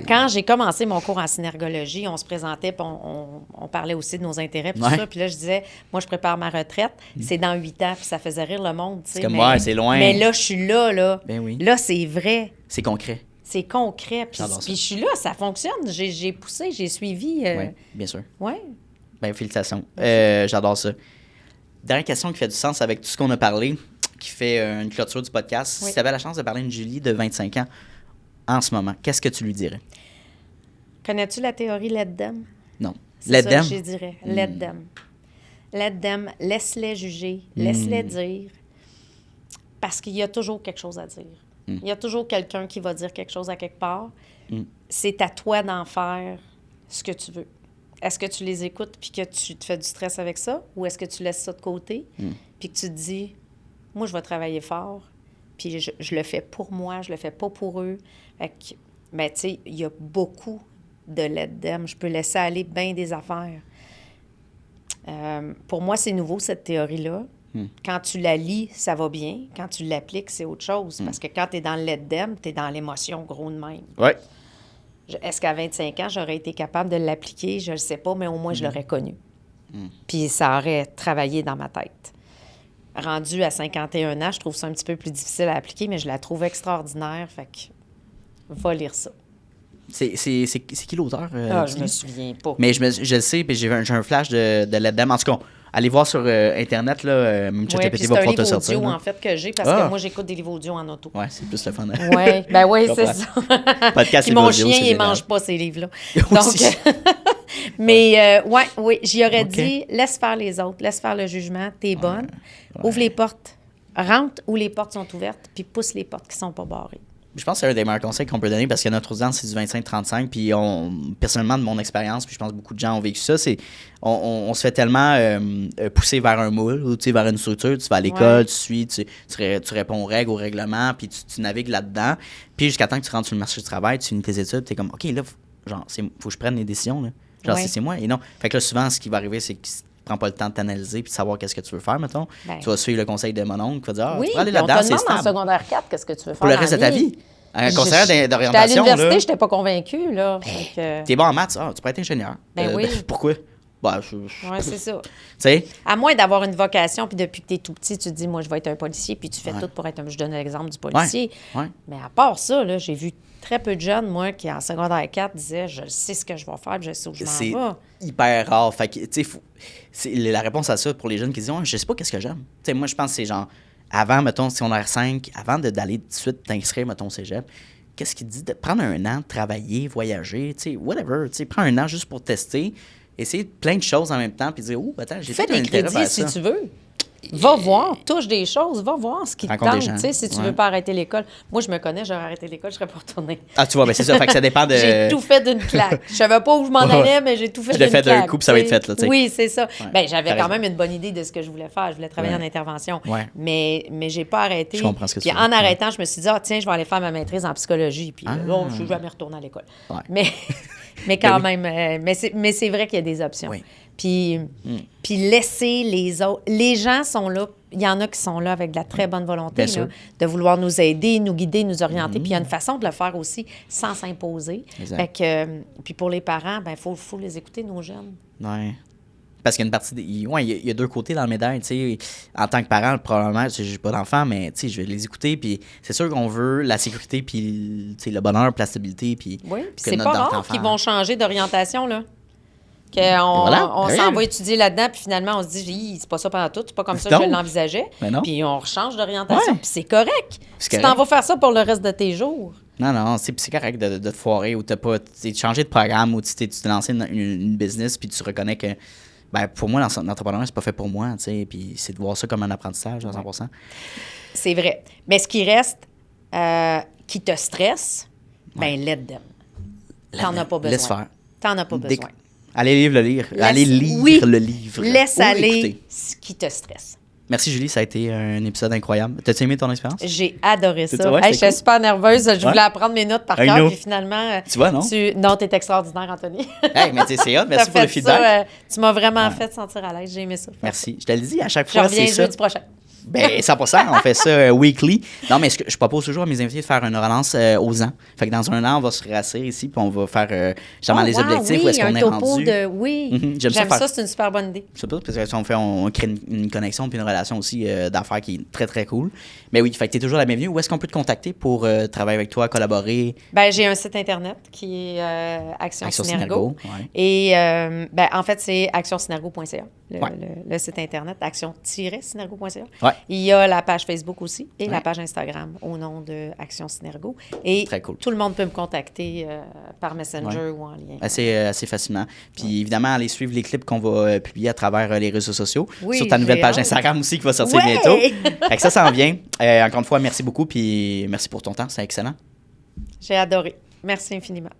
quand j'ai commencé mon cours en synergologie, on se présentait, puis on parlait aussi de nos intérêts, puis tout ça. Puis là, je disais, moi, je prépare ma retraite, c'est dans 8 ans, puis ça faisait rire le monde. C'est comme moi, c'est loin. Mais là, je suis là. Ben oui. Là, c'est vrai. C'est concret. C'est concret. Puis je suis là, ça fonctionne. J'ai poussé, j'ai suivi. Oui, bien sûr. Oui. Bien, félicitations. J'adore ça. Dernière question qui fait du sens avec tout ce qu'on a parlé, qui fait une clôture du podcast. Oui. Si tu avais la chance de parler à une Julie de 25 ans en ce moment, qu'est-ce que tu lui dirais? Connais-tu la théorie Let Them? Non. Let Them? Je dirais. Let Them. Let Them. Laisse-les juger. Laisse-les dire. Parce qu'il y a toujours quelque chose à dire. Il y a toujours quelqu'un qui va dire quelque chose à quelque part. C'est à toi d'en faire ce que tu veux. Est-ce que tu les écoutes puis que tu te fais du stress avec ça? Ou est-ce que tu laisses ça de côté puis que tu te dis, moi, je vais travailler fort puis je le fais pour moi, je le fais pas pour eux. Fait que, ben, tu sais, il y a beaucoup de let them. Je peux laisser aller bien des affaires. Pour moi, c'est nouveau, cette théorie-là. Quand tu la lis, ça va bien. Quand tu l'appliques, c'est autre chose. Parce que quand tu es dans le let them, tu es dans l'émotion gros de même. Oui. Est-ce qu'à 25 ans, j'aurais été capable de l'appliquer? Je ne le sais pas, mais au moins, je l'aurais connu. Puis ça aurait travaillé dans ma tête. Rendu à 51 ans, je trouve ça un petit peu plus difficile à appliquer, mais je la trouve extraordinaire. Fait que, va lire ça. C'est qui l'auteur? Je me souviens pas. Mais je le sais, puis j'ai un flash de Let Them. En tout cas, allez voir sur Internet, là, même ChatGPT va pouvoir te sortir. C'est un livre audio, en fait, que j'ai, parce que moi, j'écoute des livres audio en auto. Oui, c'est plus le fun. Oui, c'est ça. Podcast puis mon chien, il ne mange pas ces livres-là. Donc, mais oui, j'y aurais dit, laisse faire les autres, laisse faire le jugement, t'es bonne, ouvre les portes, rentre où les portes sont ouvertes, puis pousse les portes qui ne sont pas barrées. Je pense que c'est un des meilleurs conseils qu'on peut donner parce que notre audience, c'est du 25-35. Puis personnellement, de mon expérience, puis je pense que beaucoup de gens ont vécu ça, c'est on se fait tellement pousser vers un moule ou vers une structure. Tu vas à l'école, tu suis, tu réponds aux règles, aux règlements, puis tu navigues là-dedans. Puis jusqu'à temps que tu rentres sur le marché du travail, tu finis tes études, tu es comme, OK, là, faut que je prenne les décisions. Là. Genre, c'est moi. Et non. Fait que là, souvent, ce qui va arriver, c'est que prends pas le temps de t'analyser puis de savoir qu'est-ce que tu veux faire, mettons. Tu vas suivre le conseil de mon oncle qui va dire tu peux aller là-dedans, c'est stable. En secondaire 4, qu'est-ce que tu veux faire pour le reste de ta vie. Un conseiller d'orientation. J'étais à l'université, je n'étais pas convaincue. T'es bon en maths, tu pourrais être ingénieur. Oui. Pourquoi? Oui, c'est ça. T'sais? À moins d'avoir une vocation, puis depuis que tu es tout petit, tu te dis, moi, je vais être un policier, puis tu fais tout pour être un... Je donne l'exemple du policier. Mais à part ça, là, j'ai vu très peu de jeunes, moi, qui en secondaire 4 disaient, je sais ce que je vais faire, je sais où je m'en vais. C'est hyper rare. Fait que, tu sais, la réponse à ça pour les jeunes qui disent, je sais pas qu'est-ce que j'aime. Tu sais, moi, je pense que c'est genre, avant, mettons, si on a 5, avant d'aller tout de suite t'inscrire, mettons, au cégep, qu'est-ce qui dit de prendre un an, de travailler, voyager, tu sais, whatever, tu sais, prends un an juste pour tester, essayer plein de choses en même temps, puis dire, attends, j'ai fait des crédits si tu veux. Va voir, touche des choses, va voir ce qui te tente, tu sais, si tu veux pas arrêter l'école. Moi, je me connais, j'aurais arrêté l'école, je serais pas retournée. Ah, tu vois, c'est ça, fait que ça dépend de... J'ai tout fait d'une claque. Je savais pas où je m'en allais, mais j'ai tout fait d'une claque. Je l'ai fait d'un coup, puis ça va être fait, là, tu sais. Oui, c'est ça. Ben, j'avais quand même une bonne idée de ce que je voulais faire. Je voulais travailler en intervention. Mais j'ai pas arrêté. Je comprends ce que tu veux dire. Puis en arrêtant, je me suis dit, tiens, je vais aller faire ma maîtrise en psychologie. Puis là, je suis jamais retournée à l'école. Mais quand même, mais c'est vrai qu'il y a des options. Puis laisser les autres. Les gens sont là. Il y en a qui sont là avec de la très bonne volonté, là, de vouloir nous aider, nous guider, nous orienter. Puis il y a une façon de le faire aussi sans s'imposer. Fait que, puis pour les parents, il faut les écouter, nos jeunes. Oui. Parce qu'il y a une partie... il y a deux côtés dans la médaille. T'sais. En tant que parent, probablement, je n'ai pas d'enfant, mais je vais les écouter. Puis c'est sûr qu'on veut la sécurité, puis le bonheur, puis la stabilité. Puis c'est pas rare qu'ils vont changer d'orientation, là. On s'en va étudier là-dedans, puis finalement, on se dit, c'est pas ça pendant tout, c'est pas comme ça que je l'envisageais. Puis on change d'orientation, puis c'est correct. Tu t'en vas faire ça pour le reste de tes jours. Non, c'est correct de te foirer ou de changer de programme ou tu t'es lancé une business, puis tu reconnais que, pour moi, l'entrepreneuriat, c'est pas fait pour moi, tu sais, puis c'est de voir ça comme un apprentissage à 100%. C'est vrai. Mais ce qui reste, qui te stresse, let them. T'en as pas besoin. Laisse faire. T'en as pas besoin. Allez lire le livre. Allez lire le livre. Laisse aller ce qui te stresse. Merci, Julie. Ça a été un épisode incroyable. T'as-tu aimé ton expérience? J'ai adoré ça. Ouais, j'étais cool. Super nerveuse. Je voulais apprendre mes notes par cœur. Puis finalement, tu vois, non? Non, t'es extraordinaire, Anthony. Mais c'est hot. Merci pour le feedback. Tu m'as vraiment fait sentir à l'aise. J'ai aimé ça. Merci. Je te le dis à chaque fois. Je reviens jeudi prochain. 100%, on fait ça weekly. Non, mais je propose toujours à mes invités de faire une relance aux ans. Fait que dans un an, on va se réasseoir ici, puis on va faire justement les objectifs, où est-ce qu'on est rendu. J'aime ça, c'est une super bonne idée. Je sais pas, parce qu'on crée une connexion puis une relation aussi d'affaires qui est très, très cool. Mais oui, fait que tu es toujours la bienvenue. Où est-ce qu'on peut te contacter pour travailler avec toi, collaborer? J'ai un site Internet qui est Action Synergo. Ouais. Et en fait, c'est actionsynergo.ca, le site Internet, action-synergo.ca. Ouais. Il y a la page Facebook aussi et la page Instagram au nom de Action Synergo. Et très cool. Tout le monde peut me contacter par Messenger ou en lien. Assez facilement. Puis évidemment, allez suivre les clips qu'on va publier à travers les réseaux sociaux. Oui, sur ta nouvelle page Instagram aussi qui va sortir bientôt. Fait que ça s'en vient. Encore une fois, merci beaucoup. Puis merci pour ton temps. C'est excellent. J'ai adoré. Merci infiniment.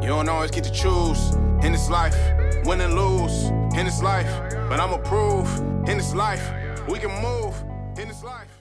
You don't always get to choose in this life, win and lose in this life. But I'ma prove in this life, we can move in this life.